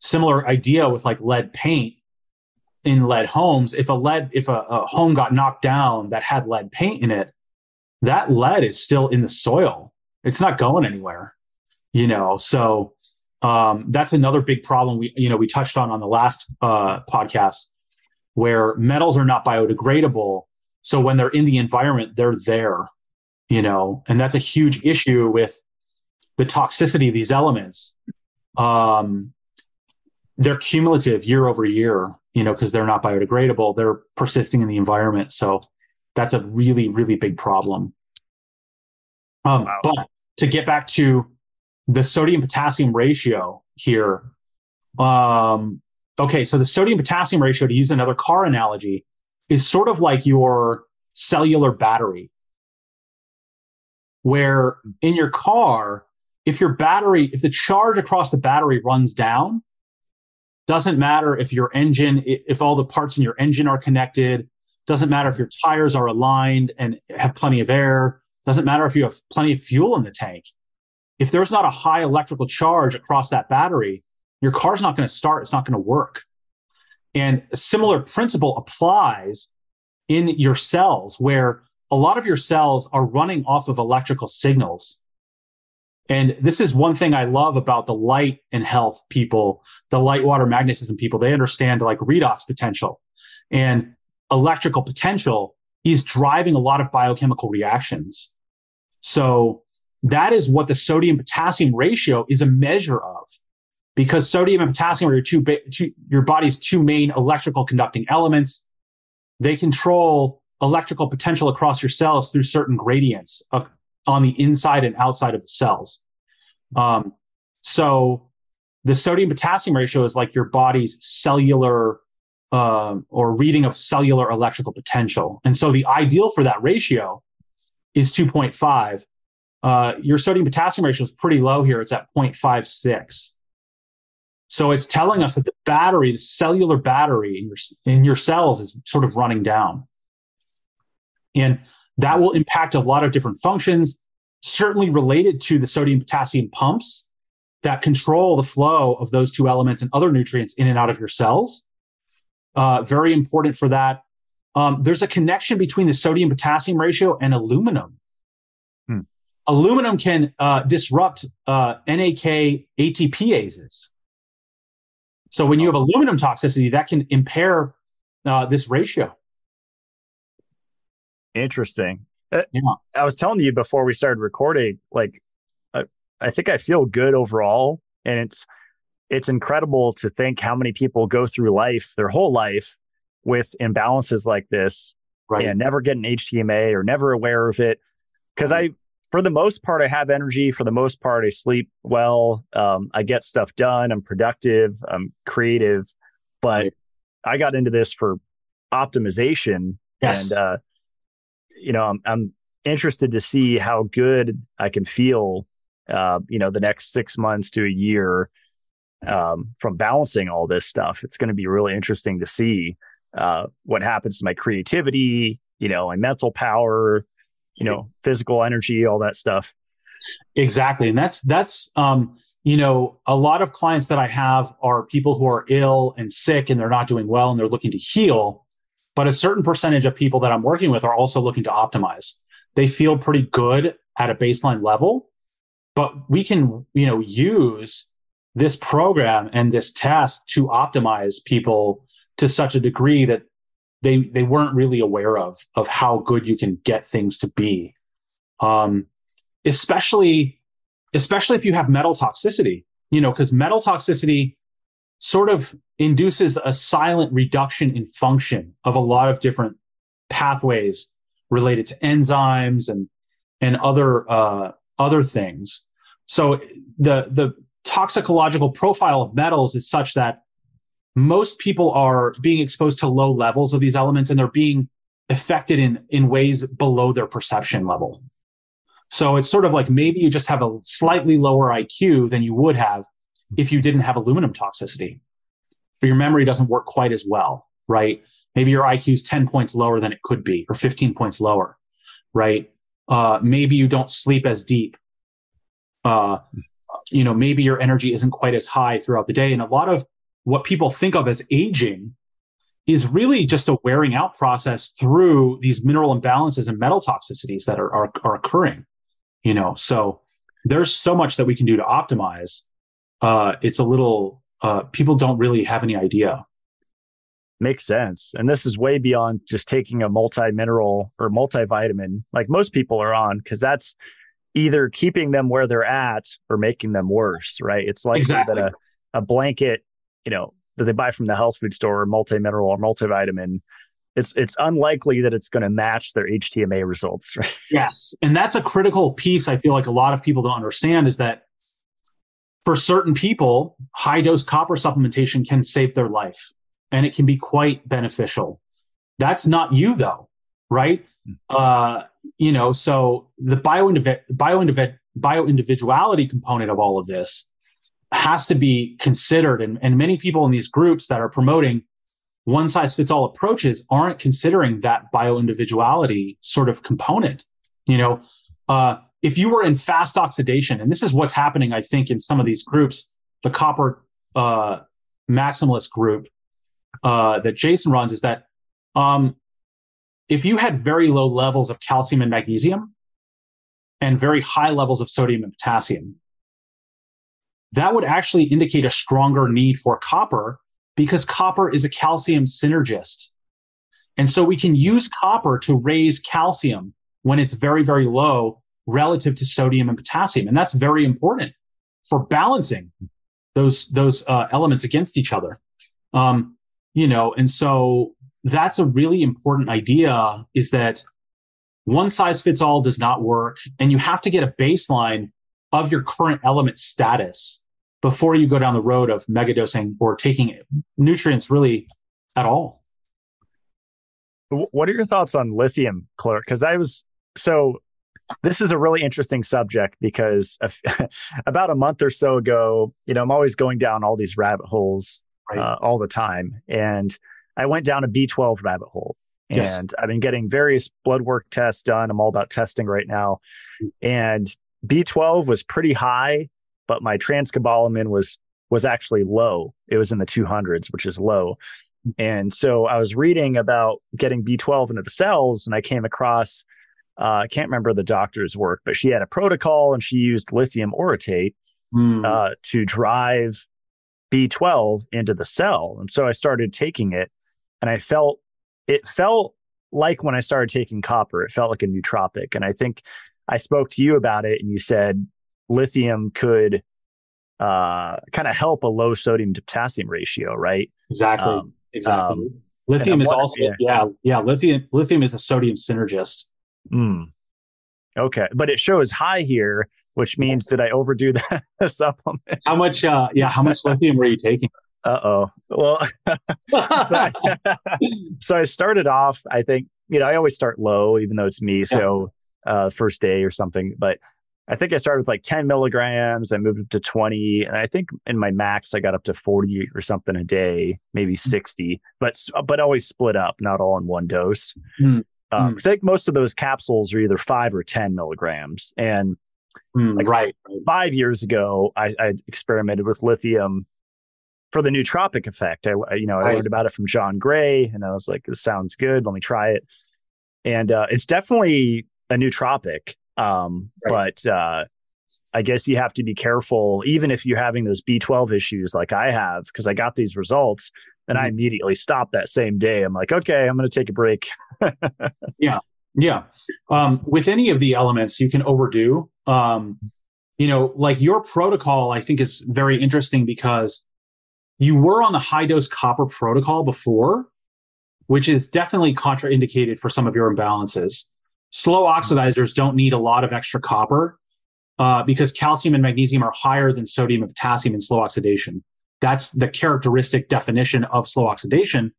Speaker 2: Similar idea with like lead paint in lead homes. If a home got knocked down that had lead paint in it, that lead is still in the soil. It's not going anywhere. So that's another big problem we touched on the last podcast, where metals are not biodegradable. So when they're in the environment, they're there, and that's a huge issue with the toxicity of these elements. They're cumulative year over year, because they're not biodegradable. They're persisting in the environment. So that's a really, really big problem.
Speaker 1: Wow.
Speaker 2: But to get back to the sodium potassium ratio here, okay, so the sodium potassium ratio, to use another car analogy, is sort of like your cellular battery, where in your car, if the charge across the battery runs down, doesn't matter if all the parts in your engine are connected, doesn't matter if your tires are aligned and have plenty of air, doesn't matter if you have plenty of fuel in the tank. If there's not a high electrical charge across that battery, your car's not going to start. It's not going to work. And a similar principle applies in your cells, where a lot of your cells are running off of electrical signals. And this is one thing I love about the light and health people, the light water magnetism people. They understand like redox potential, and electrical potential is driving a lot of biochemical reactions. So that is what the sodium potassium ratio is a measure of, because sodium and potassium are your body's two main electrical conducting elements. They control electrical potential across your cells through certain gradients on the inside and outside of the cells. So the sodium potassium ratio is like your body's cellular or reading of cellular electrical potential. And so the ideal for that ratio is 2.5. Your sodium potassium ratio is pretty low here. It's at 0.56. So it's telling us that the cellular battery in your cells is sort of running down. And that will impact a lot of different functions, certainly related to the sodium potassium pumps that control the flow of those two elements and other nutrients in and out of your cells. Very important for that. There's a connection between the sodium potassium ratio and aluminum. Aluminum can disrupt NAK ATPases. So when you have aluminum toxicity, that can impair this ratio.
Speaker 1: Interesting. I was telling you before we started recording, like, I think I feel good overall. And it's incredible to think how many people go through life, their whole life, with imbalances like this,
Speaker 2: right,
Speaker 1: and never get an HTMA or never aware of it. Because for the most part, I have energy. For the most part, I sleep well. I get stuff done. I'm productive. I'm creative. But I got into this for optimization.
Speaker 2: Yes.
Speaker 1: And, I'm interested to see how good I can feel, the next 6 months to a year from balancing all this stuff. It's going to be really interesting to see what happens to my creativity, my mental power, physical energy, all that stuff.
Speaker 2: Exactly. And that's a lot of clients that I have are people who are ill and sick and they're not doing well and they're looking to heal. But a certain percentage of people that I'm working with are also looking to optimize. They feel pretty good at a baseline level, but we can, use this program and this test to optimize people to such a degree that they weren't really aware of how good you can get things to be. Especially if you have metal toxicity, because metal toxicity sort of induces a silent reduction in function of a lot of different pathways related to enzymes and other things. So the toxicological profile of metals is such that most people are being exposed to low levels of these elements and they're being affected in ways below their perception level. So it's sort of like maybe you just have a slightly lower IQ than you would have if you didn't have aluminum toxicity. But your memory doesn't work quite as well, right? Maybe your IQ is 10 points lower than it could be, or 15 points lower, right? Maybe you don't sleep as deep. Maybe your energy isn't quite as high throughout the day. And a lot of what people think of as aging is really just a wearing out process through these mineral imbalances and metal toxicities that are occurring. So there's so much that we can do to optimize. It's a little, people don't really have any idea.
Speaker 1: Makes sense. And this is way beyond just taking a multimineral or multivitamin like most people are on, because that's either keeping them where they're at or making them worse, right? It's likely that a blanket, that they buy from the health food store, multimineral or multivitamin, it's unlikely that it's going to match their HTMA results, right?
Speaker 2: Yes. And that's a critical piece I feel like a lot of people don't understand, is that for certain people, high dose copper supplementation can save their life and it can be quite beneficial. That's not you though, right? So the bioindividuality component of all of this has to be considered. And many people in these groups that are promoting one size fits all approaches aren't considering that bioindividuality sort of component. If you were in fast oxidation, and this is what's happening, I think, in some of these groups, the copper maximalist group that Jason runs, is that if you had very low levels of calcium and magnesium and very high levels of sodium and potassium, that would actually indicate a stronger need for copper, because copper is a calcium synergist. And so we can use copper to raise calcium when it's very, very low relative to sodium and potassium. And that's very important for balancing those elements against each other. And so that's a really important idea, is that one size fits all does not work. And you have to get a baseline of your current element status before you go down the road of megadosing or taking nutrients really at all.
Speaker 1: What are your thoughts on lithium, Clark? Because this is a really interesting subject, because about a month or so ago, I'm always going down all these rabbit holes all the time. And I went down a B12 rabbit hole. And I've been getting various blood work tests done. I'm all about testing right now. And B12 was pretty high, but my transcobalamin was actually low. It was in the 200s, which is low. And so I was reading about getting B12 into the cells, and I came across, I can't remember the doctor's work, but she had a protocol and she used lithium orotate to drive B12 into the cell. And so I started taking it, and it felt like when I started taking copper, it felt like a nootropic. And I think I spoke to you about it, and you said lithium could kind of help a low sodium to potassium ratio, right?
Speaker 2: Exactly. Lithium is also, lithium is a sodium synergist.
Speaker 1: Okay. But it shows high here, which means, did I overdo the supplement?
Speaker 2: How much lithium were you taking?
Speaker 1: Uh-oh. Well, so I started off, I think, I always start low, even though it's me. Yeah. So first day or something, but I think I started with like 10 milligrams. I moved up to 20. And I think in my max, I got up to 40 or something a day, maybe 60, but always split up, not all in one dose. Because I think most of those capsules are either 5 or 10 milligrams. And
Speaker 2: right.
Speaker 1: 5 years ago, I experimented with lithium for the nootropic effect. I learned about it from John Gray, and I was like, this sounds good. Let me try it. And it's definitely a nootropic. But I guess you have to be careful, even if you're having those B12 issues like I have, because I got these results and I immediately stopped that same day. I'm like, okay, I'm going to take a break.
Speaker 2: Yeah. With any of the elements, you can overdo. Like your protocol, I think is very interesting because you were on the high dose copper protocol before, which is definitely contraindicated for some of your imbalances. Slow oxidizers don't need a lot of extra copper because calcium and magnesium are higher than sodium and potassium in slow oxidation. That's the characteristic definition of slow oxidation.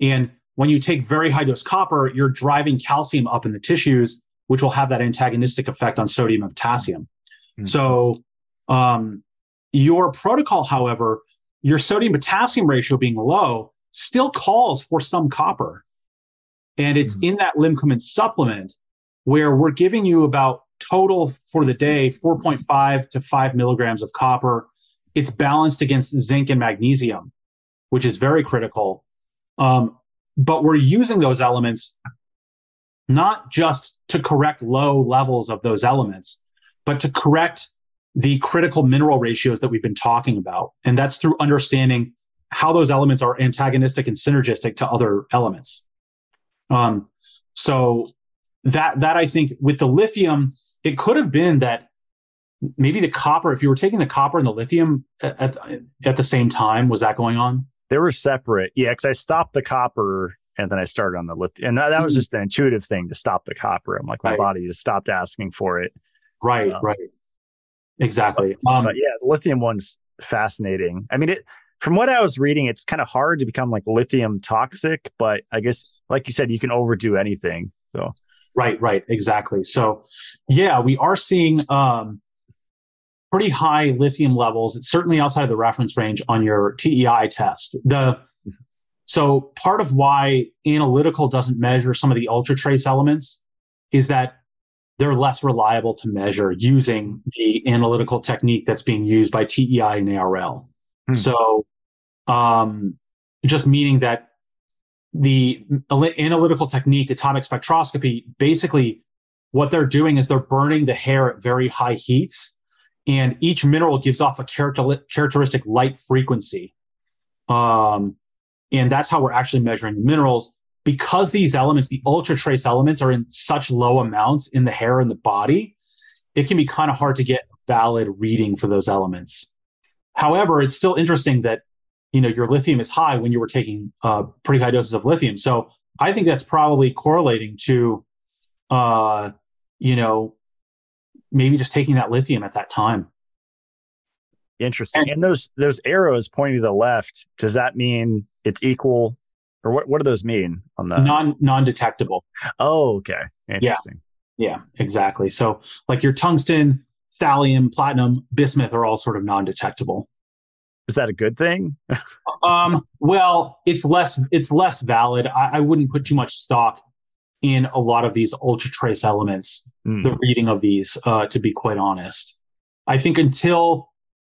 Speaker 2: And when you take very high dose copper, you're driving calcium up in the tissues, which will have that antagonistic effect on sodium and potassium. So your protocol, however, your sodium potassium ratio being low still calls for some copper. And it's in that limb supplement where we're giving you about total for the day 4.5 to 5 milligrams of copper. It's balanced against zinc and magnesium, which is very critical. But we're using those elements not just to correct low levels of those elements, but to correct the critical mineral ratios that we've been talking about. And that's through understanding how those elements are antagonistic and synergistic to other elements. So that I think with the lithium, it could have been that maybe the copper, if you were taking the copper and the lithium at the same time, was that going on?
Speaker 1: They were separate. Yeah, because I stopped the copper and then I started on the lithium. And that was just an intuitive thing to stop the copper. I'm like, my body just stopped asking for it.
Speaker 2: Right. Exactly.
Speaker 1: But yeah, the lithium one's fascinating. I mean, from what I was reading, it's kind of hard to become like lithium toxic, but I guess, like you said, you can overdo anything. So
Speaker 2: Right. Exactly. So yeah, we are seeing pretty high lithium levels. It's certainly outside of the reference range on your TEI test. So part of why analytical doesn't measure some of the ultra trace elements is that they're less reliable to measure using the analytical technique that's being used by TEI and ARL. So just meaning that the analytical technique, atomic spectroscopy, basically what they're doing is they're burning the hair at very high heats, and each mineral gives off a characteristic light frequency. And that's how we're actually measuring the minerals. Because these elements, the ultra trace elements, are in such low amounts in the hair and the body, it can be kind of hard to get valid reading for those elements. However, it's still interesting that your lithium is high when you were taking pretty high doses of lithium. So I think that's probably correlating to, maybe just taking that lithium at that time.
Speaker 1: Interesting. And those arrows pointing to the left, does that mean it's equal? Or what do those mean on the
Speaker 2: non-detectable?
Speaker 1: Oh, okay. Interesting.
Speaker 2: Yeah, exactly. So like your tungsten, thallium, platinum, bismuth are all sort of non-detectable.
Speaker 1: Is that a good thing?
Speaker 2: Well, it's less valid. I wouldn't put too much stock in a lot of these ultra trace elements, the reading of these, to be quite honest. I think until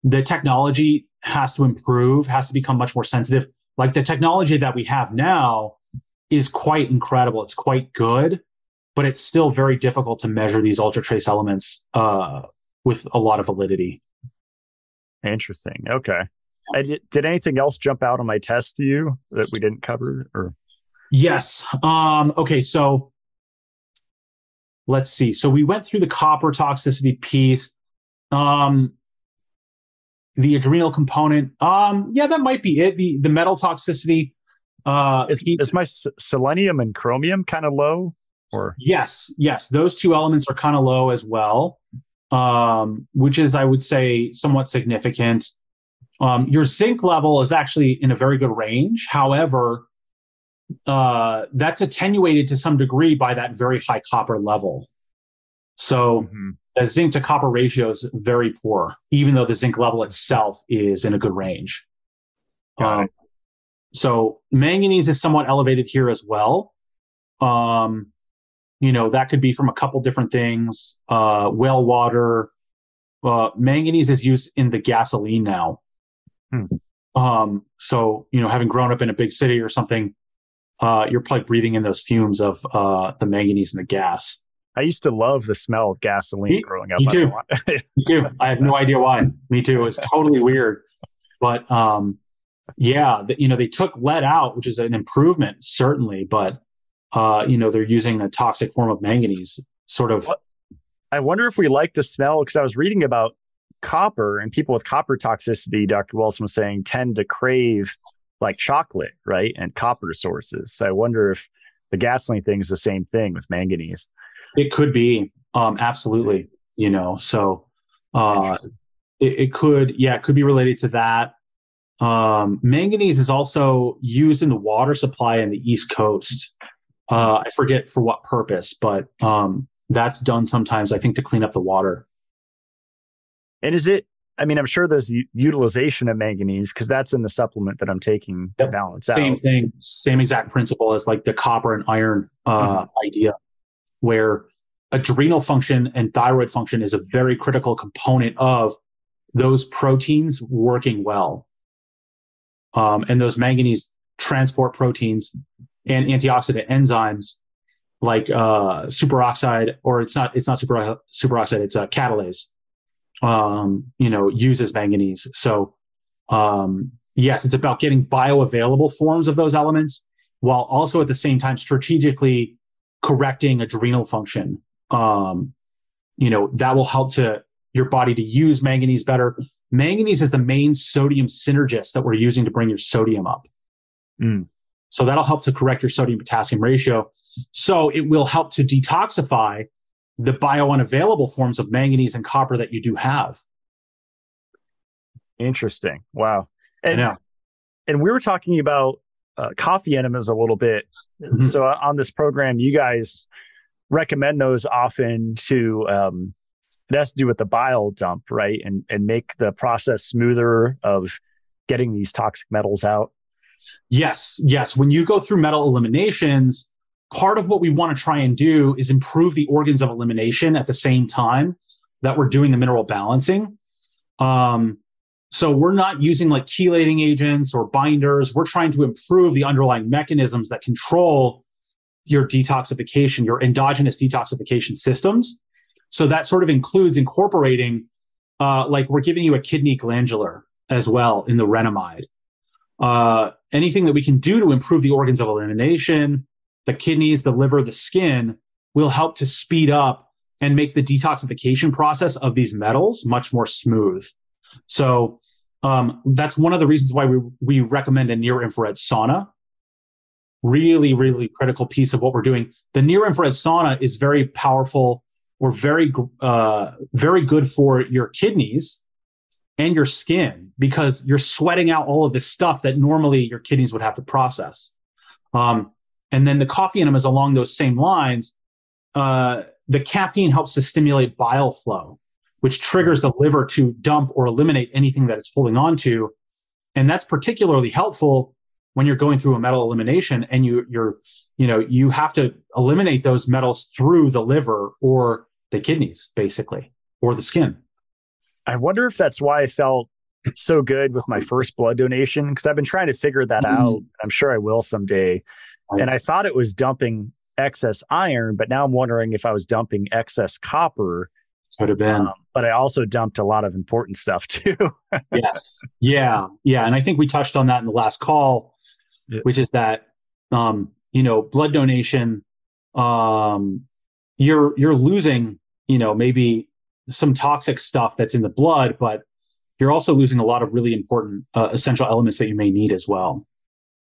Speaker 2: the technology has to improve, has to become much more sensitive. Like the technology that we have now is quite incredible. It's quite good, but it's still very difficult to measure these ultra trace elements with a lot of validity.
Speaker 1: Interesting. Okay. Did anything else jump out on my test to you that we didn't cover? Or
Speaker 2: yes. Okay. So let's see. So we went through the copper toxicity piece. The adrenal component, that might be it. The metal toxicity.
Speaker 1: Is my selenium and chromium kind of low? Or
Speaker 2: yes, those two elements are kind of low as well, which is, I would say, somewhat significant. Your zinc level is actually in a very good range. However, that's attenuated to some degree by that very high copper level. So the zinc to copper ratio is very poor, even though the zinc level itself is in a good range. So manganese is somewhat elevated here as well. That could be from a couple different things. Well water. Manganese is used in the gasoline now. So, having grown up in a big city or something, you're probably breathing in those fumes of the manganese in the gas.
Speaker 1: I used to love the smell of gasoline growing up.
Speaker 2: Me too. Me too. I have no idea why. Me too. It's totally weird. But they took lead out, which is an improvement, certainly. But, they're using a toxic form of manganese, sort of.
Speaker 1: I wonder if we like the smell, because I was reading about copper, and people with copper toxicity, Dr. Wilson was saying, tend to crave like chocolate, right? And copper sources. So I wonder if the gasoline thing is the same thing with manganese.
Speaker 2: It could be, absolutely, so it could be related to that. Manganese is also used in the water supply in the East Coast. I forget for what purpose, but that's done sometimes, I think, to clean up the water.
Speaker 1: And I'm sure there's utilization of manganese, because that's in the supplement that I'm taking to balance out.
Speaker 2: Same thing, same exact principle as like the copper and iron idea, where adrenal function and thyroid function is a very critical component of those proteins working well. And those manganese transport proteins and antioxidant enzymes like superoxide, or it's not superoxide, it's catalase, uses manganese. So, yes, it's about getting bioavailable forms of those elements while also at the same time strategically correcting adrenal function. That will help to your body to use manganese better. Manganese is the main sodium synergist that we're using to bring your sodium up. So that'll help to correct your sodium potassium ratio. So it will help to detoxify the biounavailable forms of manganese and copper that you do have.
Speaker 1: Interesting. Wow.
Speaker 2: I know.
Speaker 1: And we were talking about coffee enemas a little bit. So on this program, you guys recommend those often to, it has to do with the bile dump, right? And make the process smoother of getting these toxic metals out.
Speaker 2: Yes. When you go through metal eliminations, part of what we want to try and do is improve the organs of elimination at the same time that we're doing the mineral balancing. So we're not using like chelating agents or binders. We're trying to improve the underlying mechanisms that control your detoxification, your endogenous detoxification systems. So that sort of includes incorporating, like we're giving you a kidney glandular as well in the renomide. Anything that we can do to improve the organs of elimination, the kidneys, the liver, the skin, will help to speed up and make the detoxification process of these metals much more smooth. So that's one of the reasons why we recommend a near-infrared sauna. Really, really critical piece of what we're doing. The near-infrared sauna is very powerful, or very good for your kidneys and your skin, because you're sweating out all of this stuff that normally your kidneys would have to process. And then the coffee enemas along those same lines, the caffeine helps to stimulate bile flow, which triggers the liver to dump or eliminate anything that it's holding on to. And that's particularly helpful when you're going through a metal elimination and you have to eliminate those metals through the liver or the kidneys, basically, or the skin.
Speaker 1: I wonder if that's why I felt so good with my first blood donation, because I've been trying to figure that out. I'm sure I will someday. And I thought it was dumping excess iron, but now I'm wondering if I was dumping excess copper.
Speaker 2: Could have been.
Speaker 1: But I also dumped a lot of important stuff too.
Speaker 2: Yes. Yeah. And I think we touched on that in the last call, which is that, blood donation, you're losing, maybe some toxic stuff that's in the blood, but you're also losing a lot of really important essential elements that you may need as well.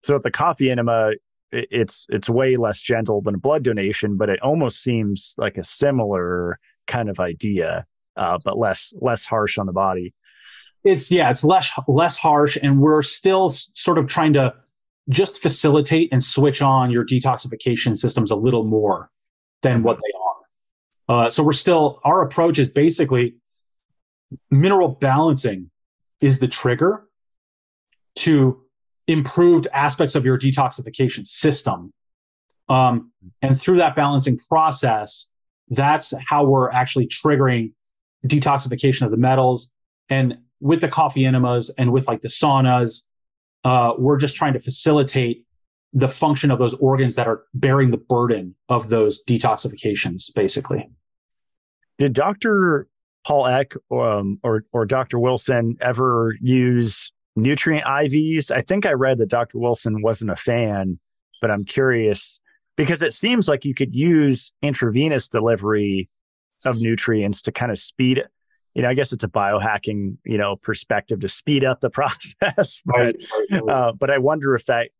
Speaker 1: So at the coffee enema, it's way less gentle than a blood donation, but it almost seems like a similar kind of idea, but less harsh on the body.
Speaker 2: It's less harsh, and we're still sort of trying to just facilitate and switch on your detoxification systems a little more than what they are. So our approach is basically mineral balancing is the trigger to improved aspects of your detoxification system. And through that balancing process, that's how we're actually triggering detoxification of the metals. And with the coffee enemas and with like the saunas, we're just trying to facilitate the function of those organs that are bearing the burden of those detoxifications, basically.
Speaker 1: Did Dr. Paul Eck or Dr. Wilson ever use nutrient IVs? I think I read that Dr. Wilson wasn't a fan, but I'm curious because it seems like you could use intravenous delivery of nutrients to kind of speed, I guess it's a biohacking, perspective to speed up the process. But I wonder if that,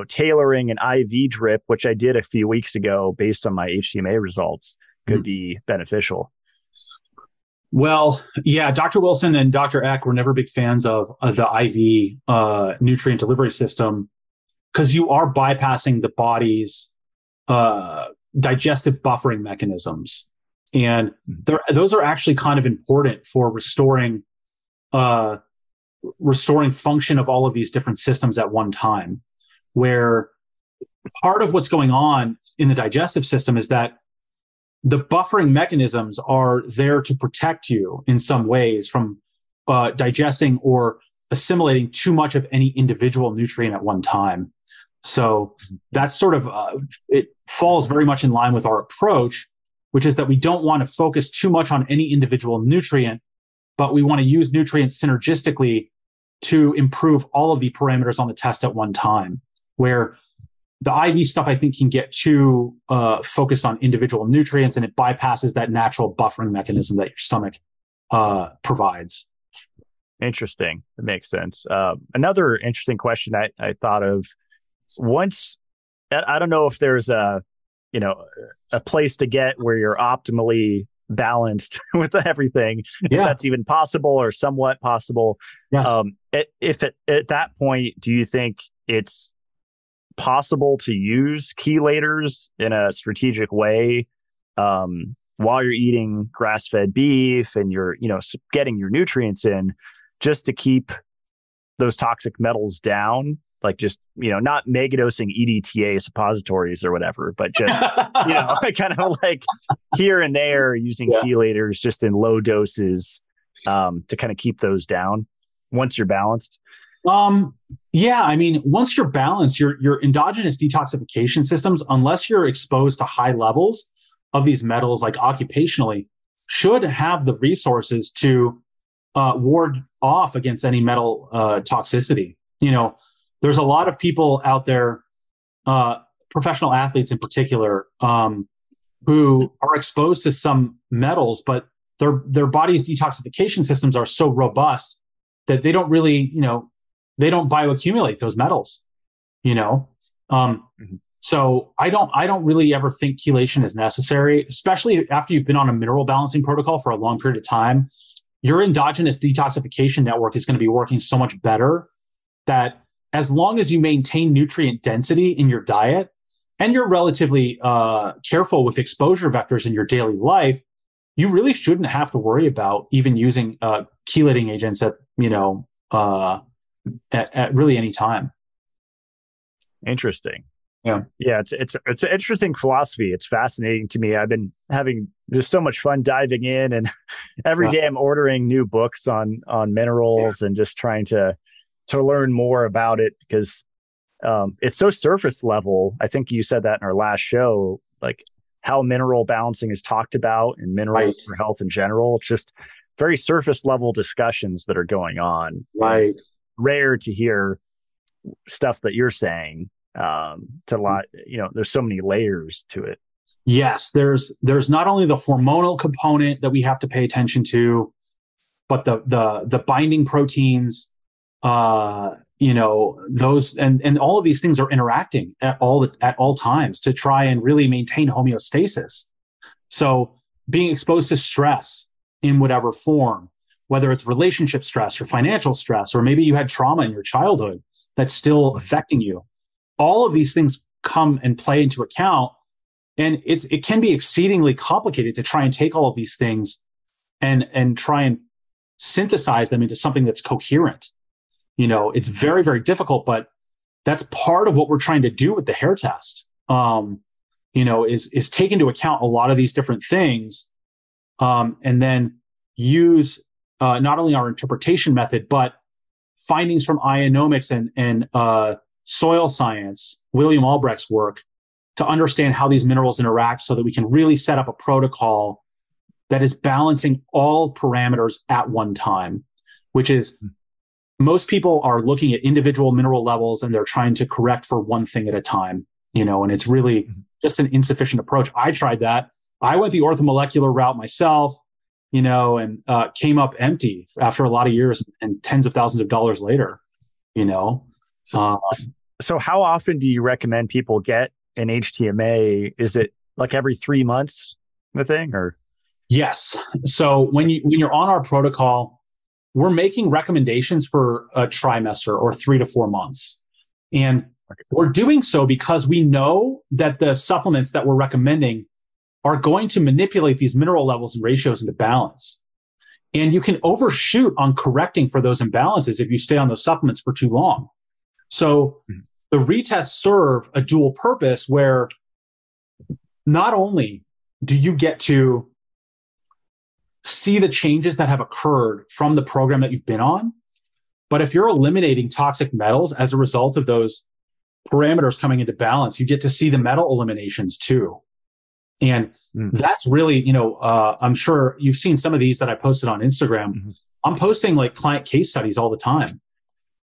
Speaker 1: tailoring an IV drip, which I did a few weeks ago based on my HTMA results, could be beneficial.
Speaker 2: Well, yeah, Dr. Wilson and Dr. Eck were never big fans of the IV nutrient delivery system because you are bypassing the body's digestive buffering mechanisms. And those are actually kind of important for restoring function of all of these different systems at one time, where part of what's going on in the digestive system is that the buffering mechanisms are there to protect you in some ways from digesting or assimilating too much of any individual nutrient at one time. So that's sort of, it falls very much in line with our approach, which is that we don't want to focus too much on any individual nutrient, but we want to use nutrients synergistically to improve all of the parameters on the test at one time, where the IV stuff, I think, can get too focused on individual nutrients, and it bypasses that natural buffering mechanism that your stomach provides.
Speaker 1: Interesting. That makes sense. Another interesting question I thought of, once, I don't know if there's a place to get where you're optimally balanced with everything, if that's even possible or somewhat possible.
Speaker 2: Yes.
Speaker 1: If at that point, do you think it's possible to use chelators in a strategic way while you're eating grass-fed beef and you're getting your nutrients in, just to keep those toxic metals down? Like just, not megadosing EDTA suppositories or whatever, but just, kind of like here and there using chelators just in low doses to kind of keep those down once you're balanced.
Speaker 2: Yeah, I mean, once you're balanced, your endogenous detoxification systems, unless you're exposed to high levels of these metals, like occupationally, should have the resources to ward off against any metal toxicity. There's a lot of people out there, professional athletes in particular, who are exposed to some metals, but their body's detoxification systems are so robust that they don't really, they don't bioaccumulate those metals, So I don't really ever think chelation is necessary, especially after you've been on a mineral balancing protocol for a long period of time. Your endogenous detoxification network is going to be working so much better that as long as you maintain nutrient density in your diet and you're relatively careful with exposure vectors in your daily life, you really shouldn't have to worry about even using chelating agents at really any time.
Speaker 1: Interesting.
Speaker 2: Yeah.
Speaker 1: It's an interesting philosophy. It's fascinating to me. I've been having just so much fun diving in, and every day I'm ordering new books on minerals and just trying to learn more about it, because it's so surface level. I think you said that in our last show, like how mineral balancing is talked about and minerals for health in general. It's just very surface level discussions that are going on.
Speaker 2: Right.
Speaker 1: It's rare to hear stuff that you're saying. To a lot, there's so many layers to it.
Speaker 2: Yes, there's not only the hormonal component that we have to pay attention to, but the binding proteins, those and all of these things are interacting at all times to try and really maintain homeostasis. So being exposed to stress in whatever form, whether it's relationship stress or financial stress, or maybe you had trauma in your childhood that's still affecting you, all of these things come and play into account. And it can be exceedingly complicated to try and take all of these things and try and synthesize them into something that's coherent. It's very, very difficult, but that's part of what we're trying to do with the hair test. is take into account a lot of these different things, and then use not only our interpretation method, but findings from ionomics and soil science, William Albrecht's work, to understand how these minerals interact so that we can really set up a protocol that is balancing all parameters at one time, which is most people are looking at individual mineral levels and they're trying to correct for one thing at a time, and it's really just an insufficient approach. I tried that. I went the orthomolecular route myself, and came up empty after a lot of years and tens of thousands of dollars later,
Speaker 1: So how often do you recommend people get an HTMA? Is it like every 3 months, the thing, or?
Speaker 2: Yes. So when you're on our protocol, we're making recommendations for a trimester or 3 to 4 months. And we're doing so because we know that the supplements that we're recommending are going to manipulate these mineral levels and ratios into balance. And you can overshoot on correcting for those imbalances if you stay on those supplements for too long. So the retests serve a dual purpose where not only do you get to see the changes that have occurred from the program that you've been on, but if you're eliminating toxic metals as a result of those parameters coming into balance, you get to see the metal eliminations too. And that's really, I'm sure you've seen some of these that I posted on Instagram. I'm posting like client case studies all the time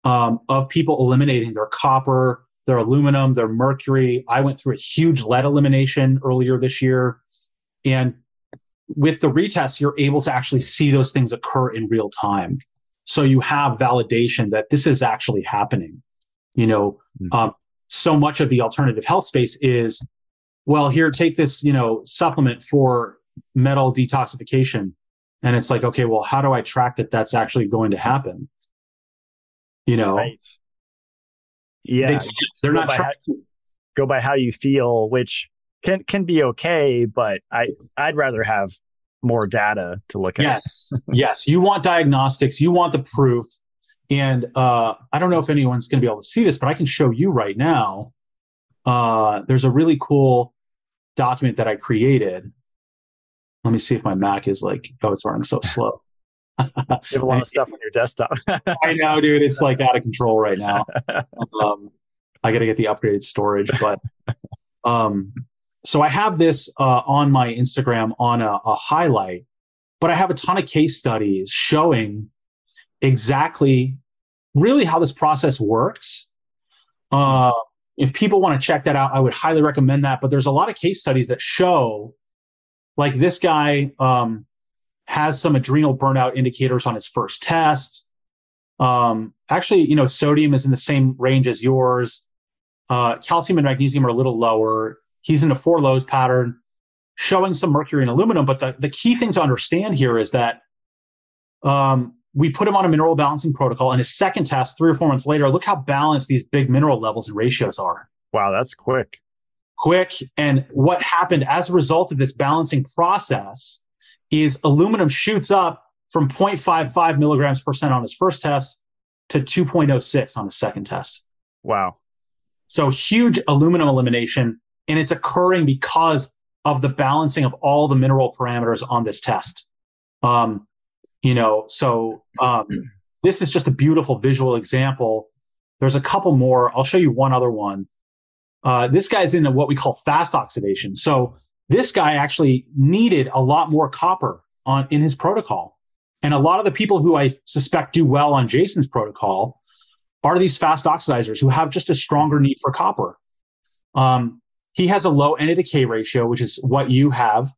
Speaker 2: of people eliminating their copper, their aluminum, their mercury. I went through a huge lead elimination earlier this year. And with the retest, you're able to actually see those things occur in real time. So you have validation that this is actually happening. So much of the alternative health space is, well, here, take this, supplement for metal detoxification. And it's like, okay, well, how do I track that that's actually going to happen?
Speaker 1: Right. Yeah.
Speaker 2: They're not tracking.
Speaker 1: Go by how you feel, which can be okay, but I'd rather have more data to look at.
Speaker 2: Yes. You want diagnostics. You want the proof. And I don't know if anyone's going to be able to see this, but I can show you right now. There's a really cool document that I created. Let me see if my Mac is it's running so slow.
Speaker 1: You have a lot of stuff on your desktop.
Speaker 2: I know, dude. It's like out of control right now. I got to get the upgraded storage, but so I have this on my Instagram on a highlight, but I have a ton of case studies showing exactly really how this process works. If people want to check that out, I would highly recommend that. But there's a lot of case studies that show, like this guy has some adrenal burnout indicators on his first test. Actually, sodium is in the same range as yours. Calcium and magnesium are a little lower. He's in a 4 lows pattern, showing some mercury and aluminum. But the key thing to understand here is that we put him on a mineral balancing protocol, and his second test, 3 or 4 months later, look how balanced these big mineral levels and ratios are.
Speaker 1: Wow, that's quick.
Speaker 2: And what happened as a result of this balancing process is aluminum shoots up from 0.55 milligrams percent on his first test to 2.06 on his second test.
Speaker 1: Wow. So
Speaker 2: huge aluminum elimination, and it's occurring because of the balancing of all the mineral parameters on this test. This is just a beautiful visual example. There's a couple more. I'll show you one other one. This guy's in what we call fast oxidation. So this guy actually needed a lot more copper in his protocol. And a lot of the people who I suspect do well on Jason's protocol are these fast oxidizers who have just a stronger need for copper. He has a low N to K ratio, which is what you have,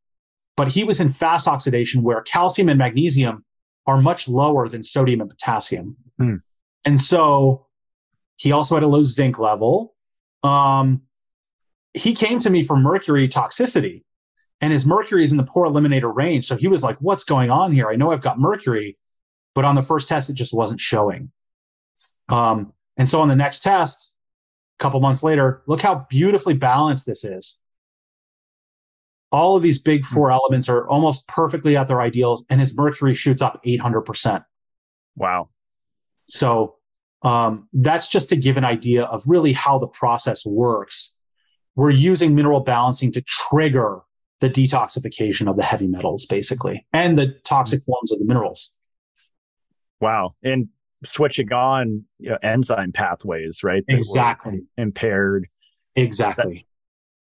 Speaker 2: but he was in fast oxidation where calcium and magnesium are much lower than sodium and potassium. And so he also had a low zinc level. He came to me for mercury toxicity, and his mercury is in the poor eliminator range. So he was like, what's going on here? I know I've got mercury, but on the first test, it just wasn't showing. And so on the next test, a couple months later, look how beautifully balanced this is. All of these big 4 elements are almost perfectly at their ideals, and his mercury shoots up 800%.
Speaker 1: Wow.
Speaker 2: So that's just to give an idea of really how the process works. we're using mineral balancing to trigger the detoxification of the heavy metals, basically, and the toxic forms of the minerals.
Speaker 1: Wow. And switching on enzyme pathways, right?
Speaker 2: Exactly.
Speaker 1: Impaired.
Speaker 2: Exactly.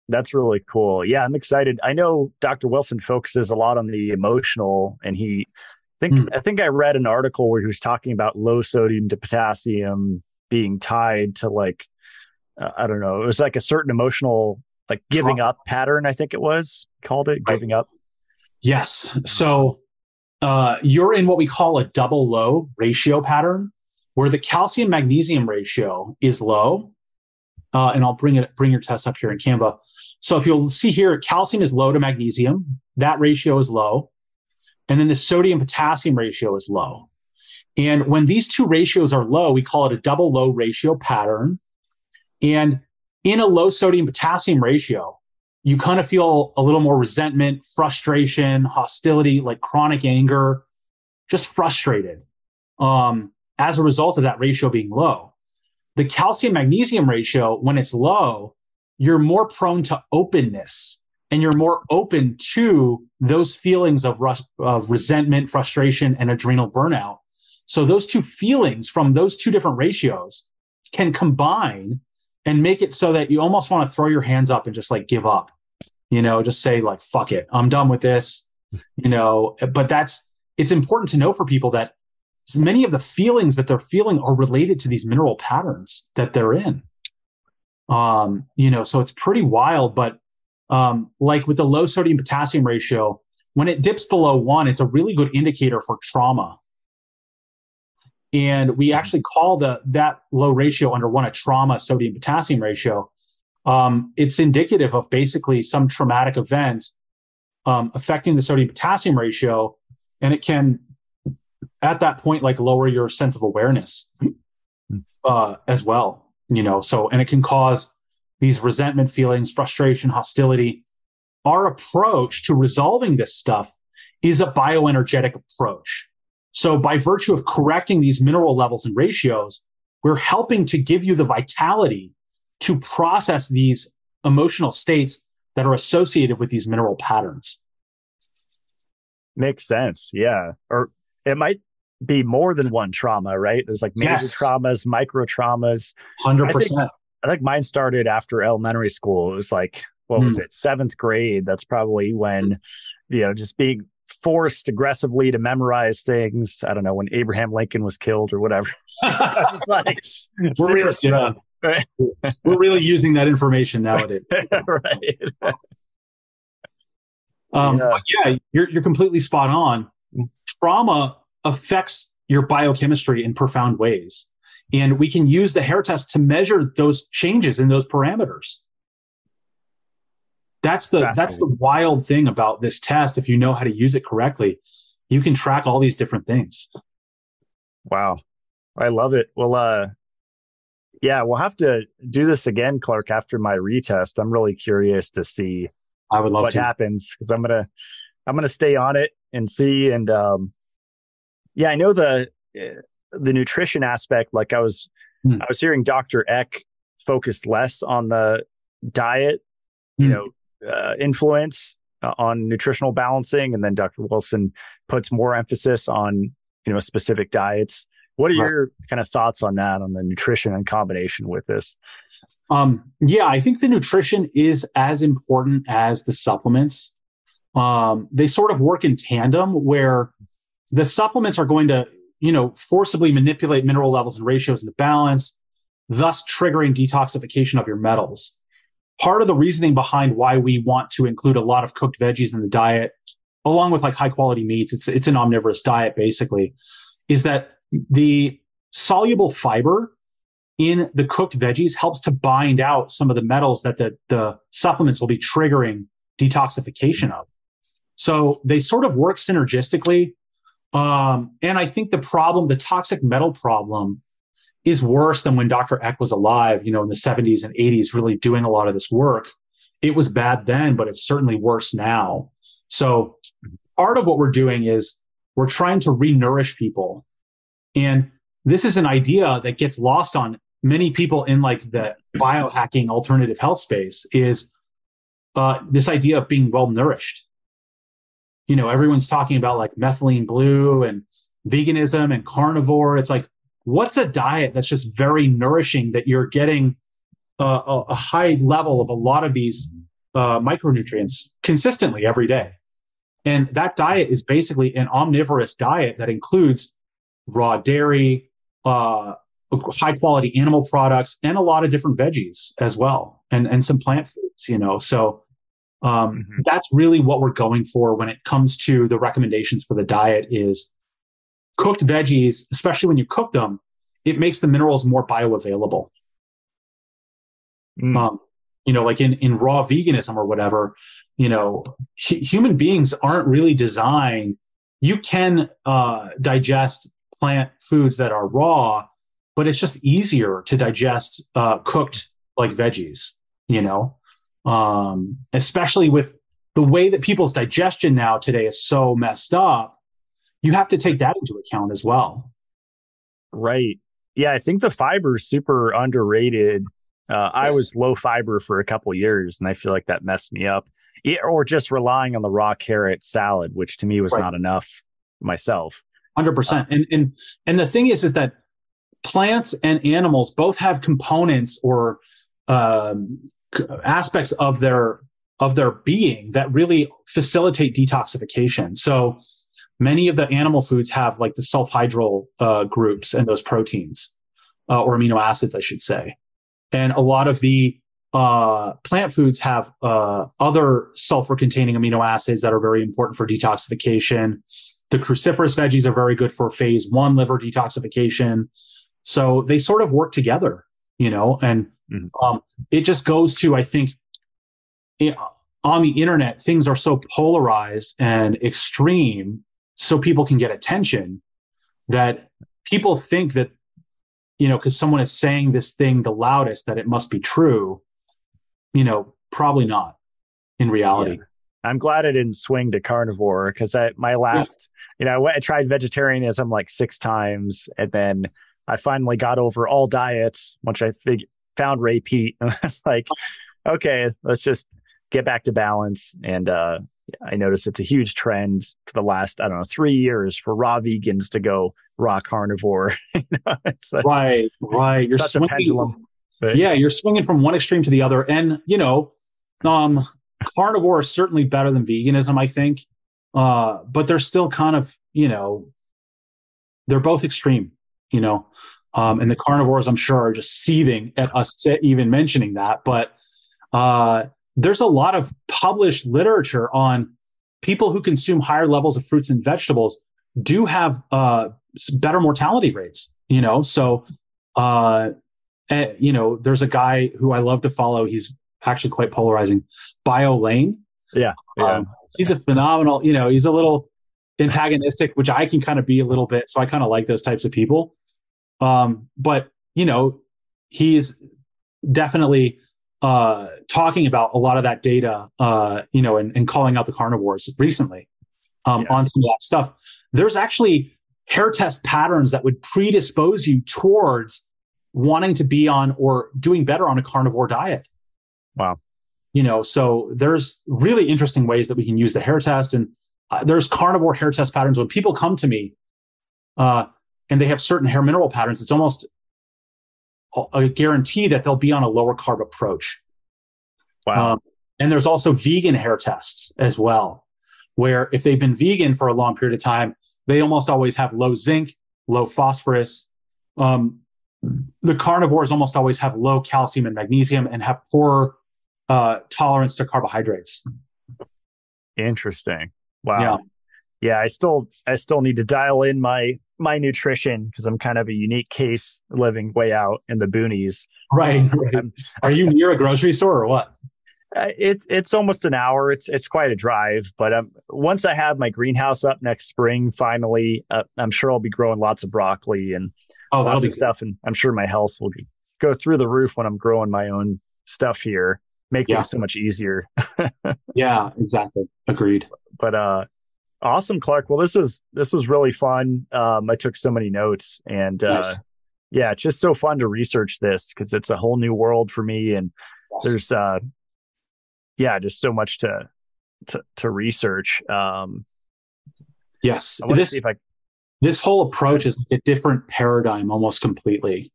Speaker 1: That's really cool. Yeah, I'm excited. I know Dr. Wilson focuses a lot on the emotional, and I think I read an article where he was talking about low sodium to potassium being tied to I don't know, it was like a certain emotional, like giving up pattern, I think it was called it, right. Giving up.
Speaker 2: Yes. So you're in what we call a double low ratio pattern, where the calcium magnesium ratio is low. And I'll bring your test up here in Canva. So if you'll see here, calcium is low to magnesium. That ratio is low. And then the sodium potassium ratio is low. And when these two ratios are low, we call it a double low ratio pattern. And in a low sodium potassium ratio, you kind of feel a little more resentment, frustration, hostility, like chronic anger, just frustrated as a result of that ratio being low. The calcium magnesium ratio, when it's low, you're more prone to openness, and you're more open to those feelings of resentment, frustration, and adrenal burnout. So those two feelings from those two different ratios can combine and make it so that you almost want to throw your hands up and just like give up, just say like, fuck it, I'm done with this, but it's important to know for people that many of the feelings that they're feeling are related to these mineral patterns that they're in. So it's pretty wild, but like with the low sodium potassium ratio, when it dips below 1, it's a really good indicator for trauma. And we actually call that low ratio under 1 a trauma sodium potassium ratio. It's indicative of basically some traumatic event affecting the sodium potassium ratio, and it can, at that point, like lower your sense of awareness as well. And it can cause these resentment feelings, frustration, hostility. Our approach to resolving this stuff is a bioenergetic approach. So by virtue of correcting these mineral levels and ratios, we're helping to give you the vitality to process these emotional states that are associated with these mineral patterns.
Speaker 1: Makes sense. Yeah. Or it might be more than one trauma, right? There's like major traumas, micro traumas.
Speaker 2: 100%.
Speaker 1: I think mine started after elementary school. It was like, what was it? 7th grade. That's probably when, just being forced aggressively to memorize things. I don't know, when Abraham Lincoln was killed or whatever. It's like,
Speaker 2: we're really using that information nowadays.
Speaker 1: Right.
Speaker 2: But yeah, you're completely spot on. Trauma affects your biochemistry in profound ways. And we can use the hair test to measure those changes in those parameters. That's the wild thing about this test. If you know how to use it correctly, you can track all these different things.
Speaker 1: Wow. I love it. Well, we'll have to do this again, Clark, after my retest. I'm really curious to see what happens, because I'm gonna stay on it and see. And I know the nutrition aspect. Like I was hearing Dr. Eck focus less on the diet, influence on nutritional balancing, and then Dr. Wilson puts more emphasis on specific diets. What are your kind of thoughts on that, on the nutrition in combination with this?
Speaker 2: I think the nutrition is as important as the supplements. They sort of work in tandem, where the supplements are going to, forcibly manipulate mineral levels and ratios into balance, thus triggering detoxification of your metals. Part of the reasoning behind why we want to include a lot of cooked veggies in the diet, along with like high quality meats, it's an omnivorous diet basically, is that the soluble fiber in the cooked veggies helps to bind out some of the metals that the supplements will be triggering detoxification of. So they sort of work synergistically. And I think the toxic metal problem is worse than when Dr. Eck was alive, in the 70s and 80s, really doing a lot of this work. It was bad then, but it's certainly worse now. So part of what we're doing is we're trying to re-nourish people. And this is an idea that gets lost on many people in like the biohacking alternative health space is this idea of being well nourished. Everyone's talking about like methylene blue and veganism and carnivore. It's like, what's a diet that's just very nourishing, that you're getting a high level of a lot of these micronutrients consistently every day? And that diet is basically an omnivorous diet that includes raw dairy, high quality animal products, and a lot of different veggies as well, and some plant foods. So that's really what we're going for when it comes to the recommendations for the diet is cooked veggies, especially when you cook them, it makes the minerals more bioavailable. Like in raw veganism or whatever, human beings aren't really designed. You can digest plant foods that are raw, but it's just easier to digest cooked like veggies, especially with the way that people's digestion now today is so messed up. You have to take that into account as well.
Speaker 1: Right. Yeah, I think the fiber is super underrated. I was low fiber for a couple of years, and I feel like that messed me up. Or just relying on the raw carrot salad, which to me was not enough myself.
Speaker 2: 100%. And the thing is that plants and animals both have components or aspects of their being that really facilitate detoxification. So many of the animal foods have like the sulfhydryl groups and those proteins or amino acids, I should say. And a lot of the plant foods have other sulfur-containing amino acids that are very important for detoxification. The cruciferous veggies are very good for phase 1 liver detoxification. So they sort of work together, and it just goes to, I think, on the internet, things are so polarized and extreme so people can get attention that people think that, because someone is saying this thing the loudest, that it must be true. Probably not in reality.
Speaker 1: Yeah. I'm glad I didn't swing to carnivore because I tried vegetarianism like 6 times, and then I finally got over all diets, once I found Ray Peat. And I was like, okay, let's just get back to balance. And I noticed it's a huge trend for the last, 3 years for raw vegans to go raw carnivore. It's like,
Speaker 2: right. You're
Speaker 1: such a pendulum. But
Speaker 2: yeah, you're swinging from one extreme to the other. And, carnivore is certainly better than veganism, I think. But they're still kind of, they're both extreme, and the carnivores, I'm sure, are just seething at us even mentioning that. But there's a lot of published literature on people who consume higher levels of fruits and vegetables do have better mortality rates, So, there's a guy who I love to follow. He's actually quite polarizing. Lane.
Speaker 1: Yeah.
Speaker 2: He's a phenomenal, he's a little antagonistic, which I can kind of be a little bit. So I kind of like those types of people. But, he's definitely talking about a lot of that data, and calling out the carnivores recently on some of that stuff. There's actually hair test patterns that would predispose you towards wanting to be on or doing better on a carnivore diet.
Speaker 1: Wow.
Speaker 2: So there's really interesting ways that we can use the hair test. And there's carnivore hair test patterns. When people come to me and they have certain hair mineral patterns, it's almost a guarantee that they'll be on a lower carb approach.
Speaker 1: Wow.
Speaker 2: And there's also vegan hair tests as well, where if they've been vegan for a long period of time, they almost always have low zinc, low phosphorus. The carnivores almost always have low calcium and magnesium and have poor tolerance to carbohydrates.
Speaker 1: Interesting. Wow. Yeah. I still need to dial in my nutrition because I'm kind of a unique case living way out in the boonies.
Speaker 2: Right. Are you near a grocery store or what?
Speaker 1: It's almost an hour. It's quite a drive, but once I have my greenhouse up next spring, finally, I'm sure I'll be growing lots of broccoli and lots of stuff. And I'm sure my health will go through the roof when I'm growing my own stuff here. Make things so much easier.
Speaker 2: Yeah, exactly. Agreed.
Speaker 1: But awesome, Clark. Well, this was really fun. I took so many notes, and
Speaker 2: nice.
Speaker 1: Yeah, it's just so fun to research this because it's a whole new world for me, and
Speaker 2: Yes.
Speaker 1: there's just so much to research.
Speaker 2: Yes.
Speaker 1: I want to see if I
Speaker 2: This whole approach is like a different paradigm almost completely,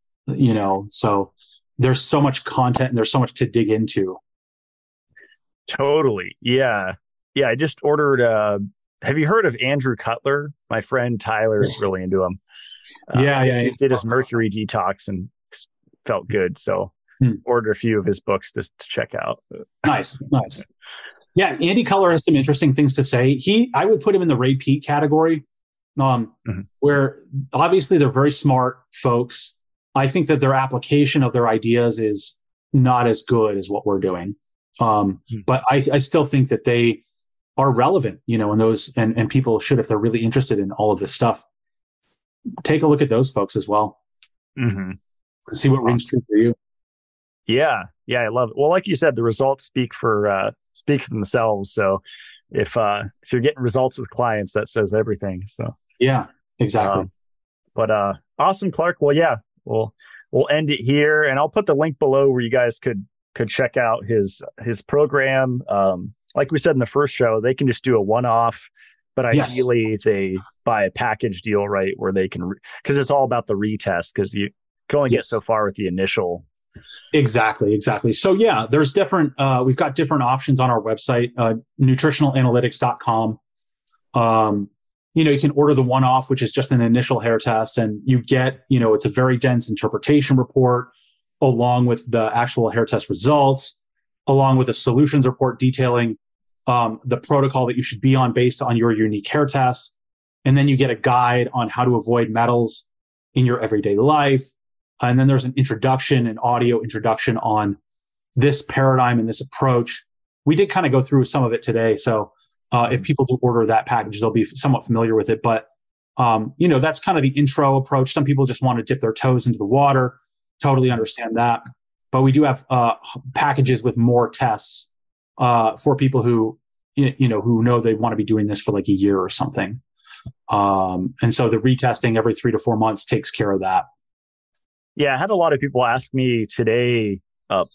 Speaker 2: so there's so much content and there's so much to dig into.
Speaker 1: totally. Yeah. Yeah, I just ordered have you heard of Andrew Cutler? My friend Tyler is
Speaker 2: Yes.
Speaker 1: really into him.
Speaker 2: Yeah,
Speaker 1: I
Speaker 2: yeah,
Speaker 1: just did
Speaker 2: yeah.
Speaker 1: his mercury detox and felt good. So
Speaker 2: Hmm.
Speaker 1: ordered a few of his books just to check out.
Speaker 2: Nice, nice. Yeah, Andy Cutler has some interesting things to say. I would put him in the Ray Peat category, where obviously they're very smart folks. I think that their application of their ideas is not as good as what we're doing. But I still think that they are relevant, and those and people should, if they're really interested in all of this stuff, take a look at those folks as well.
Speaker 1: Mm-hmm.
Speaker 2: See what rings true for you.
Speaker 1: Yeah, yeah, I love it. Well, like you said, the results speak for themselves. So if you're getting results with clients, that says everything. So
Speaker 2: Yeah, exactly.
Speaker 1: But awesome, Clark. Well, yeah, we'll end it here, and I'll put the link below where you guys could check out his program. Like we said in the first show, they can just do a one-off, but ideally they buy a package deal, right, where they can, because it's all about the retest, because you can only get so far with the initial.
Speaker 2: Exactly. So yeah, there's different, we've got different options on our website, nutritionalanalytics.com. You can order the one-off, which is just an initial hair test, and you get, it's a very dense interpretation report along with the actual hair test results, along with a solutions report detailing the protocol that you should be on based on your unique hair test. And then you get a guide on how to avoid metals in your everyday life. And then there's an audio introduction on this paradigm and this approach. We did kind of go through some of it today. So if people do order that package, they'll be somewhat familiar with it. But, that's kind of the intro approach. Some people just want to dip their toes into the water. Totally understand that. But we do have packages with more tests for people who know they want to be doing this for like a year or something. And so the retesting every 3 to 4 months takes care of that.
Speaker 1: Yeah, I had a lot of people ask me today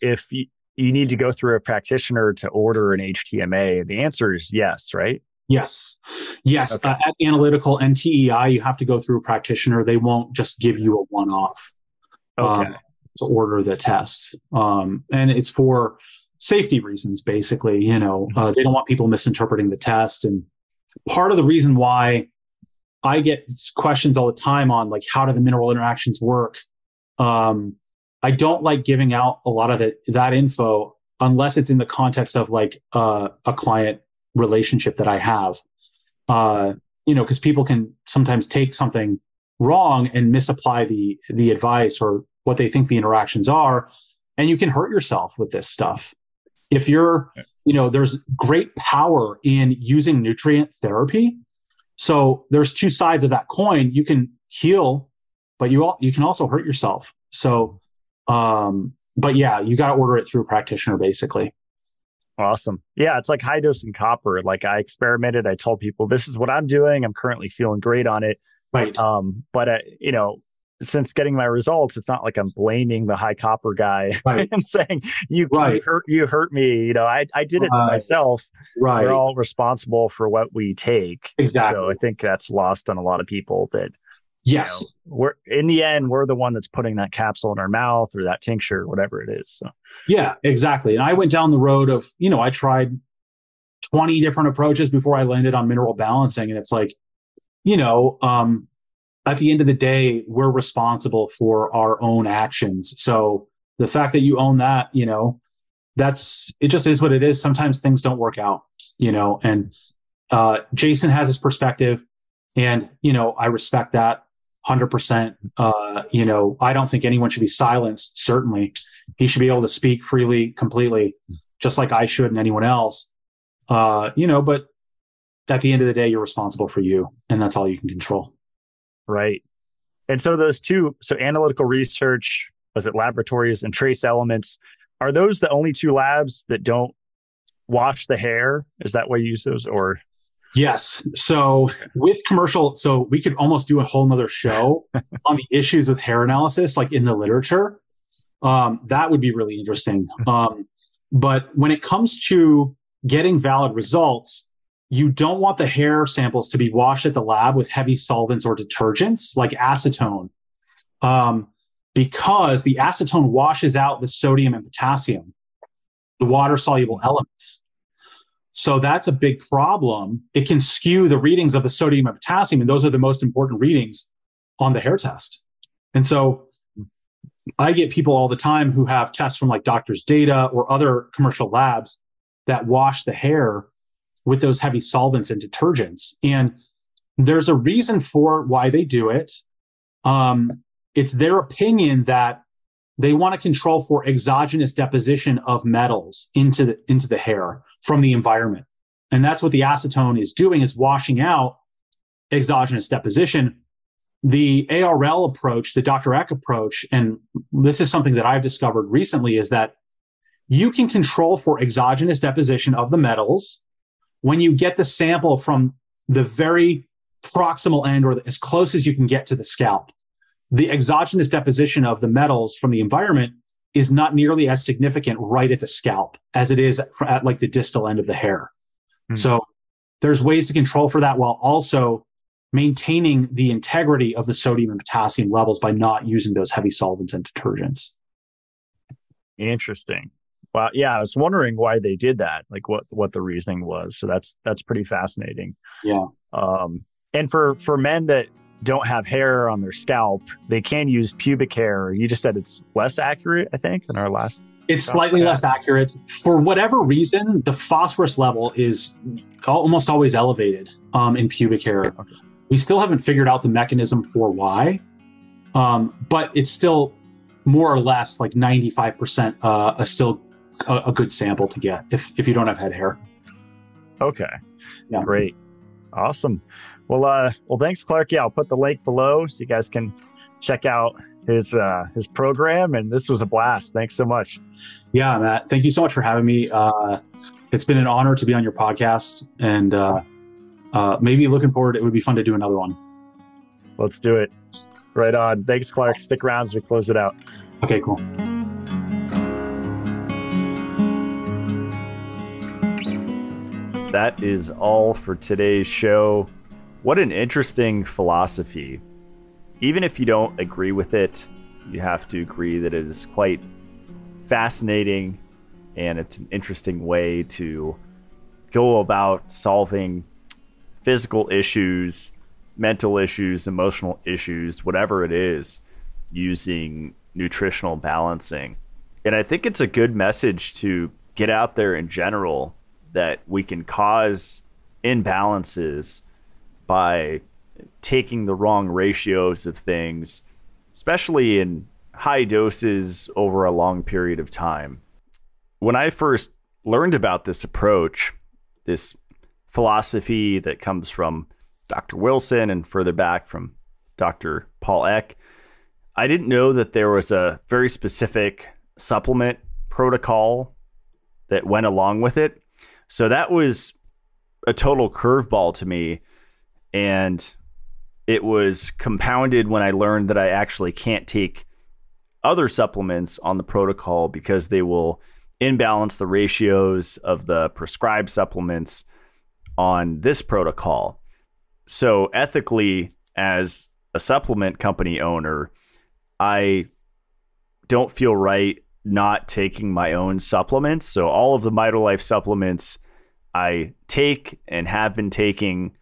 Speaker 1: if you need to go through a practitioner to order an HTMA. The answer is yes, right?
Speaker 2: Yes. Okay. At Analytical and TEI, you have to go through a practitioner. They won't just give you a one-off to order the test. And it's for safety reasons, basically. They don't want people misinterpreting the test. And part of the reason why I get questions all the time on like, how do the mineral interactions work? I don't like giving out a lot of that info unless it's in the context of like a client relationship that I have. Because people can sometimes take something wrong and misapply the advice or what they think the interactions are, and you can hurt yourself with this stuff. If there's great power in using nutrient therapy. So there's two sides of that coin. You can heal, but you can also hurt yourself. So, but yeah, you got to order it through a practitioner, basically.
Speaker 1: Awesome. Yeah, it's like high dose in copper. Like I experimented. I told people this is what I'm doing. I'm currently feeling great on it.
Speaker 2: Right.
Speaker 1: But since getting my results, it's not like I'm blaming the high copper guy and saying you hurt me. I did it to myself.
Speaker 2: Right.
Speaker 1: We're all responsible for what we take.
Speaker 2: Exactly.
Speaker 1: So I think that's lost on a lot of people that.
Speaker 2: Yes.
Speaker 1: We're in the end, we're the one that's putting that capsule in our mouth or that tincture, or whatever it is. So
Speaker 2: yeah, exactly. And I went down the road of, I tried 20 different approaches before I landed on mineral balancing. And it's like, at the end of the day, we're responsible for our own actions. So the fact that you own that, it just is what it is. Sometimes things don't work out, and Jason has his perspective, and, I respect that 100%. I don't think anyone should be silenced. Certainly he should be able to speak freely, completely, just like I should and anyone else. But at the end of the day, you're responsible for you, and that's all you can control.
Speaker 1: Right. And so those two, analytical research, was it laboratories and trace elements? Are those the only two labs that don't wash the hair? Is that why you use those? Or
Speaker 2: Yes. So with commercial, so we could almost do a whole nother show on the issues with hair analysis, like in the literature. That would be really interesting. But when it comes to getting valid results, you don't want the hair samples to be washed at the lab with heavy solvents or detergents like acetone, because the acetone washes out the sodium and potassium, the water soluble elements. So that's a big problem. It can skew the readings of the sodium and potassium, and those are the most important readings on the hair test. And so I get people all the time who have tests from like Doctor's Data or other commercial labs that wash the hair with those heavy solvents and detergents. And there's a reason for why they do it. It's their opinion that they want to control for exogenous deposition of metals into the hair from the environment. And that's what the acetone is doing, is washing out exogenous deposition. The ARL approach, the Dr. Eck approach, and this is something that I've discovered recently, is that you can control for exogenous deposition of the metals when you get the sample from the very proximal end, or as close as you can get to the scalp. The exogenous deposition of the metals from the environment is not nearly as significant right at the scalp as it is at like the distal end of the hair. So there's ways to control for that while also maintaining the integrity of the sodium and potassium levels by not using those heavy solvents and detergents.
Speaker 1: Interesting. Well, yeah, I was wondering why they did that, like what the reasoning was. So that's pretty fascinating.
Speaker 2: Yeah.
Speaker 1: And for men that don't have hair on their scalp, they can use pubic hair. You just said it's less accurate, I think, in our last.
Speaker 2: It's slightly less accurate. For whatever reason, the phosphorus level is almost always elevated in pubic hair.
Speaker 1: Okay.
Speaker 2: We still haven't figured out the mechanism for why, but it's still more or less like 95% still a good sample to get if you don't have head hair.
Speaker 1: Okay.
Speaker 2: Yeah.
Speaker 1: Great. Awesome. Well, thanks, Clark. Yeah, I'll put the link below so you guys can check out his program. And this was a blast. Thanks so much.
Speaker 2: Yeah, Matt. Thank you so much for having me. It's been an honor to be on your podcast, and maybe looking forward. It would be fun to do another one.
Speaker 1: Let's do it. Right on. Thanks, Clark. Stick around as we close it out.
Speaker 2: Okay, cool.
Speaker 1: That is all for today's show. What an interesting philosophy. Even if you don't agree with it, you have to agree that it is quite fascinating, and it's an interesting way to go about solving physical issues, mental issues, emotional issues, whatever it is, using nutritional balancing. And I think it's a good message to get out there in general, that we can cause imbalances by taking the wrong ratios of things, especially in high doses over a long period of time. When I first learned about this approach, this philosophy that comes from Dr. Wilson and further back from Dr. Paul Eck, I didn't know that there was a very specific supplement protocol that went along with it. So that was a total curveball to me. And it was compounded when I learned that I actually can't take other supplements on the protocol because they will imbalance the ratios of the prescribed supplements on this protocol. So ethically, as a supplement company owner, I don't feel right not taking my own supplements. So all of the Mitolife supplements I take and have been taking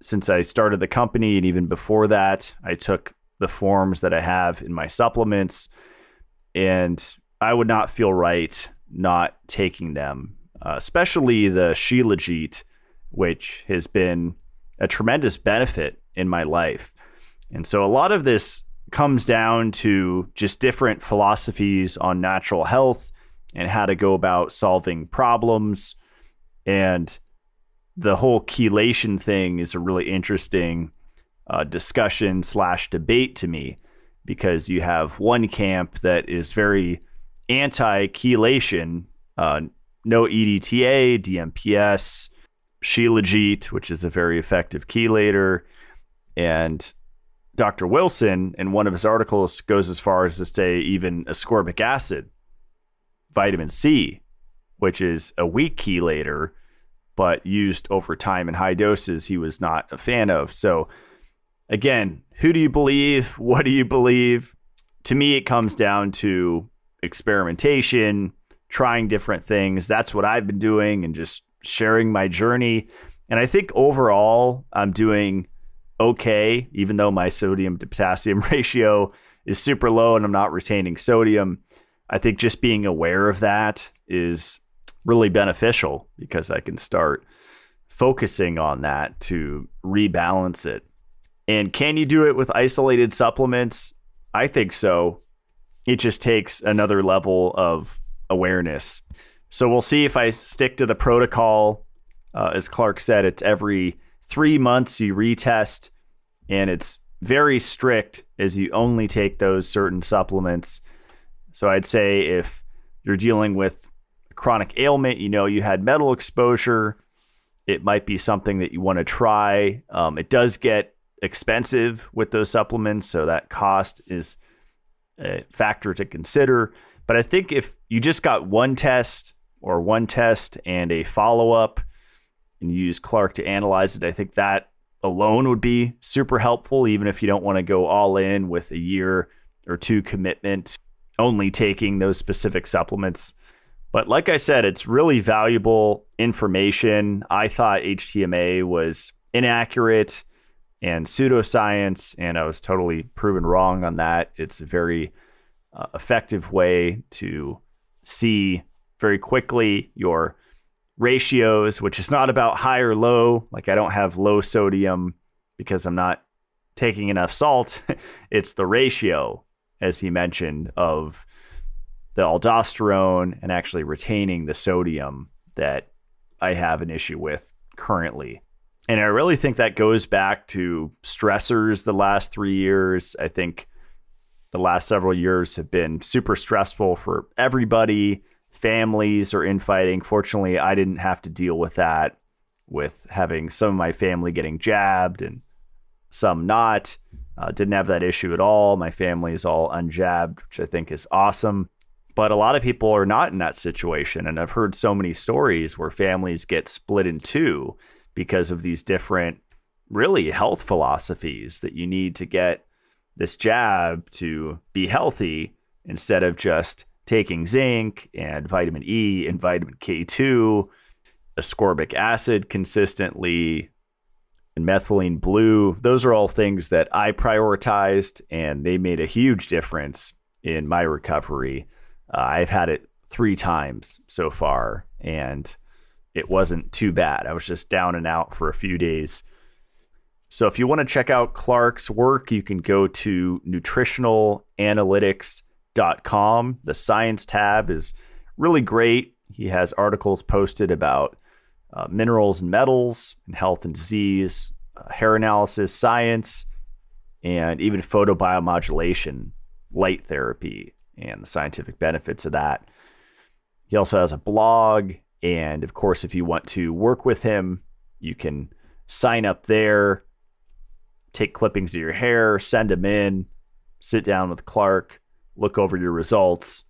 Speaker 1: since I started the company, and even before that, I took the forms that I have in my supplements, and I would not feel right not taking them, especially the Shilajit, which has been a tremendous benefit in my life. And so a lot of this comes down to just different philosophies on natural health and how to go about solving problems. And the whole chelation thing is a really interesting discussion / debate to me, because you have one camp that is very anti-chelation, no EDTA, DMPS, Shilajit, which is a very effective chelator. And Dr. Wilson, in one of his articles, goes as far as to say even ascorbic acid, vitamin C, which is a weak chelator, but used over time in high doses, he was not a fan of. So again, who do you believe? What do you believe? To me, it comes down to experimentation, trying different things. That's what I've been doing and just sharing my journey. And I think overall, I'm doing okay, even though my sodium to potassium ratio is super low and I'm not retaining sodium. I think just being aware of that is really beneficial because I can start focusing on that to rebalance it. And can you do it with isolated supplements? I think so. It just takes another level of awareness. So we'll see if I stick to the protocol. As Clark said, it's every 3 months you retest, and it's very strict as you only take those certain supplements. So I'd say if you're dealing with a chronic ailment, you had metal exposure, it might be something that you want to try. It does get expensive with those supplements, so that cost is a factor to consider. But I think if you just got one test and a follow-up and you use Clark to analyze it, I think that alone would be super helpful, even if you don't want to go all in with a year or two commitment, only taking those specific supplements. But like I said, it's really valuable information. I thought HTMA was inaccurate and pseudoscience, and I was totally proven wrong on that. It's a very effective way to see very quickly your ratios, which is not about high or low. Like I don't have low sodium because I'm not taking enough salt. It's the ratio, as he mentioned, of the aldosterone and actually retaining the sodium that I have an issue with currently. And I really think that goes back to stressors the last 3 years. I think the last several years have been super stressful for everybody. Families are infighting. Fortunately, I didn't have to deal with that, with having some of my family getting jabbed and some not. Didn't have that issue at all. My family is all unjabbed, which I think is awesome. But a lot of people are not in that situation. And I've heard so many stories where families get split in two because of these different, really, health philosophies that you need to get this jab to be healthy instead of just taking zinc and vitamin E and vitamin K2, ascorbic acid consistently, and methylene blue. Those are all things that I prioritized, and they made a huge difference in my recovery. I've had it 3 times so far, and it wasn't too bad. I was just down and out for a few days. So if you want to check out Clark's work, you can go to nutritionalanalytics.com. The science tab is really great. He has articles posted about minerals and metals and health and disease, hair analysis, science, and even photobiomodulation, light therapy, and the scientific benefits of that. He also has a blog. And of course, if you want to work with him, you can sign up there, take clippings of your hair, send them in, sit down with Clark, look over your results.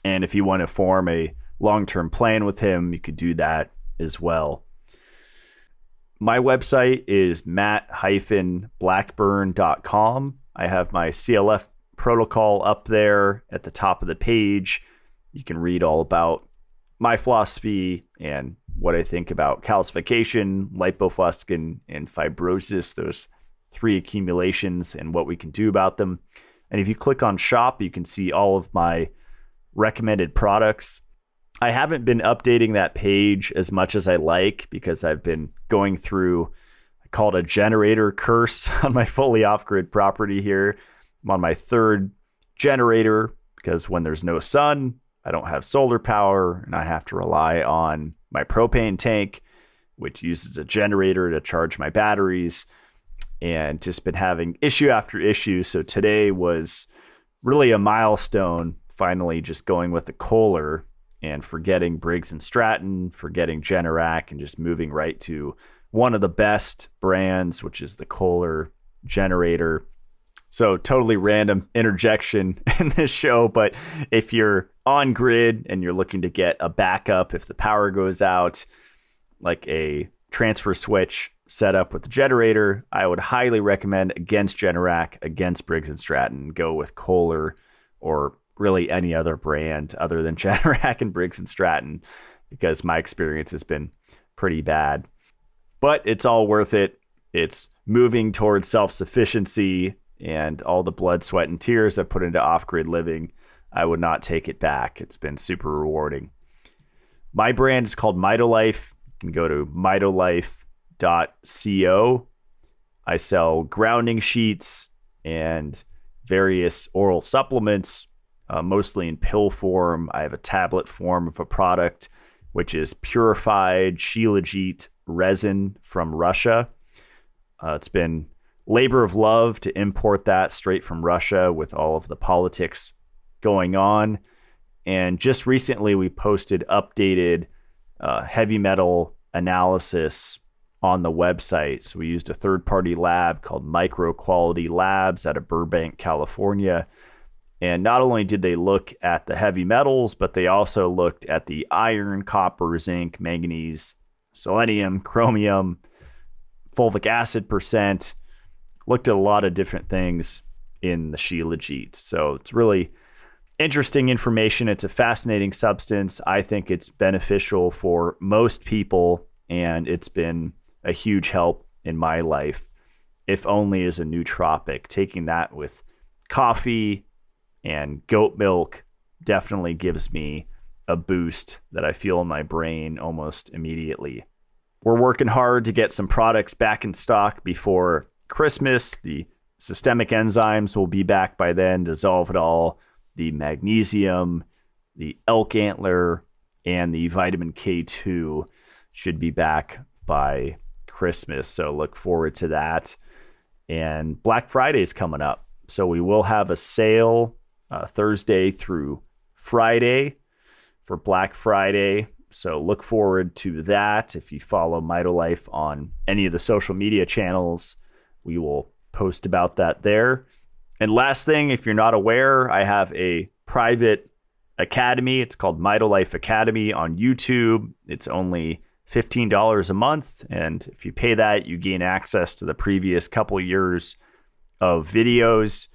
Speaker 1: And if you want to form a long-term plan with him, you could do that as well. My website is matt-blackburn.com. I have my CLF protocol up there at the top of the page. You can read all about my philosophy and what I think about calcification, lipofuscin, and fibrosis, those 3 accumulations and what we can do about them. And if you click on shop, you can see all of my recommended products. I haven't been updating that page as much as I like because I've been going through, I call it a generator curse on my fully off-grid property here. I'm on my 3rd generator because when there's no sun, I don't have solar power and I have to rely on my propane tank, which uses a generator to charge my batteries, and just been having issue after issue. So today was really a milestone, finally just going with the Kohler and forgetting Briggs and Stratton, forgetting Generac, and just moving right to one of the best brands, which is the Kohler generator. So totally random interjection in this show, but if you're on grid and you're looking to get a backup if the power goes out, like a transfer switch set up with the generator, I would highly recommend against Generac, against Briggs and Stratton, go with Kohler or really any other brand other than Generac and Briggs and Stratton, because my experience has been pretty bad. But it's all worth it. It's moving towards self-sufficiency, and all the blood, sweat, and tears I've put into off-grid living, I would not take it back. It's been super rewarding. My brand is called Mitolife. You can go to mitolife.co. I sell grounding sheets and various oral supplements, mostly in pill form. I have a tablet form of a product, which is purified shilajit resin from Russia. It's been labor of love to import that straight from Russia with all of the politics going on. And just recently we posted updated heavy metal analysis on the website. So we used a third-party lab called Micro Quality Labs out of Burbank, California. And not only did they look at the heavy metals, but they also looked at the iron, copper, zinc, manganese, selenium, chromium, fulvic acid percent, looked at a lot of different things in the shilajit. So it's really interesting information. It's a fascinating substance. I think it's beneficial for most people, and it's been a huge help in my life, if only as a nootropic. Taking that with coffee and goat milk definitely gives me a boost that I feel in my brain almost immediately. We're working hard to get some products back in stock before Christmas. The systemic enzymes will be back by then, dissolve it all. The magnesium, the elk antler, and the vitamin K2 should be back by Christmas. So look forward to that. And Black Friday is coming up. So we will have a sale Thursday through Friday for Black Friday. So look forward to that. If you follow Mitolife on any of the social media channels, we will post about that there. And last thing, if you're not aware, I have a private academy. It's called Mitolife Academy on YouTube. It's only $15 a month. And if you pay that, you gain access to the previous couple years of videos.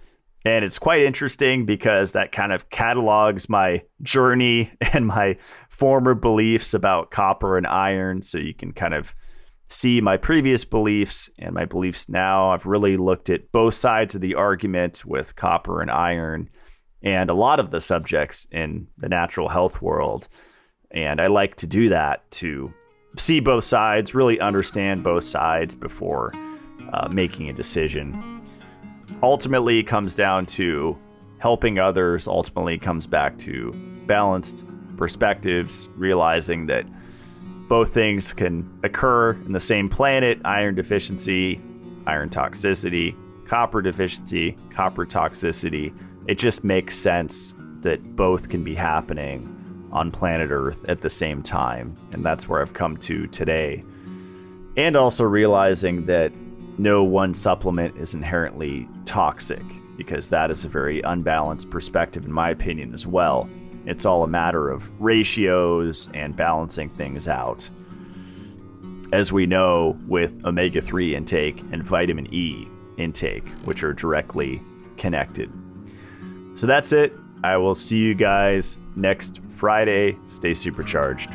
Speaker 1: And it's quite interesting because that kind of catalogs my journey and my former beliefs about copper and iron. So you can kind of see my previous beliefs and my beliefs now. I've really looked at both sides of the argument with copper and iron and a lot of the subjects in the natural health world. And I like to do that, to see both sides, really understand both sides before making a decision. Ultimately, it comes down to helping others. Ultimately, it comes back to balanced perspectives, realizing that both things can occur in the same planet: iron deficiency, iron toxicity, copper deficiency, copper toxicity. It just makes sense that both can be happening on planet Earth at the same time. And that's where I've come to today. And also realizing that no one supplement is inherently toxic, because that is a very unbalanced perspective, in my opinion, as well. It's all a matter of ratios and balancing things out, as we know with omega-3 intake and vitamin E intake, which are directly connected. So that's it. I will see you guys next Friday. Stay supercharged.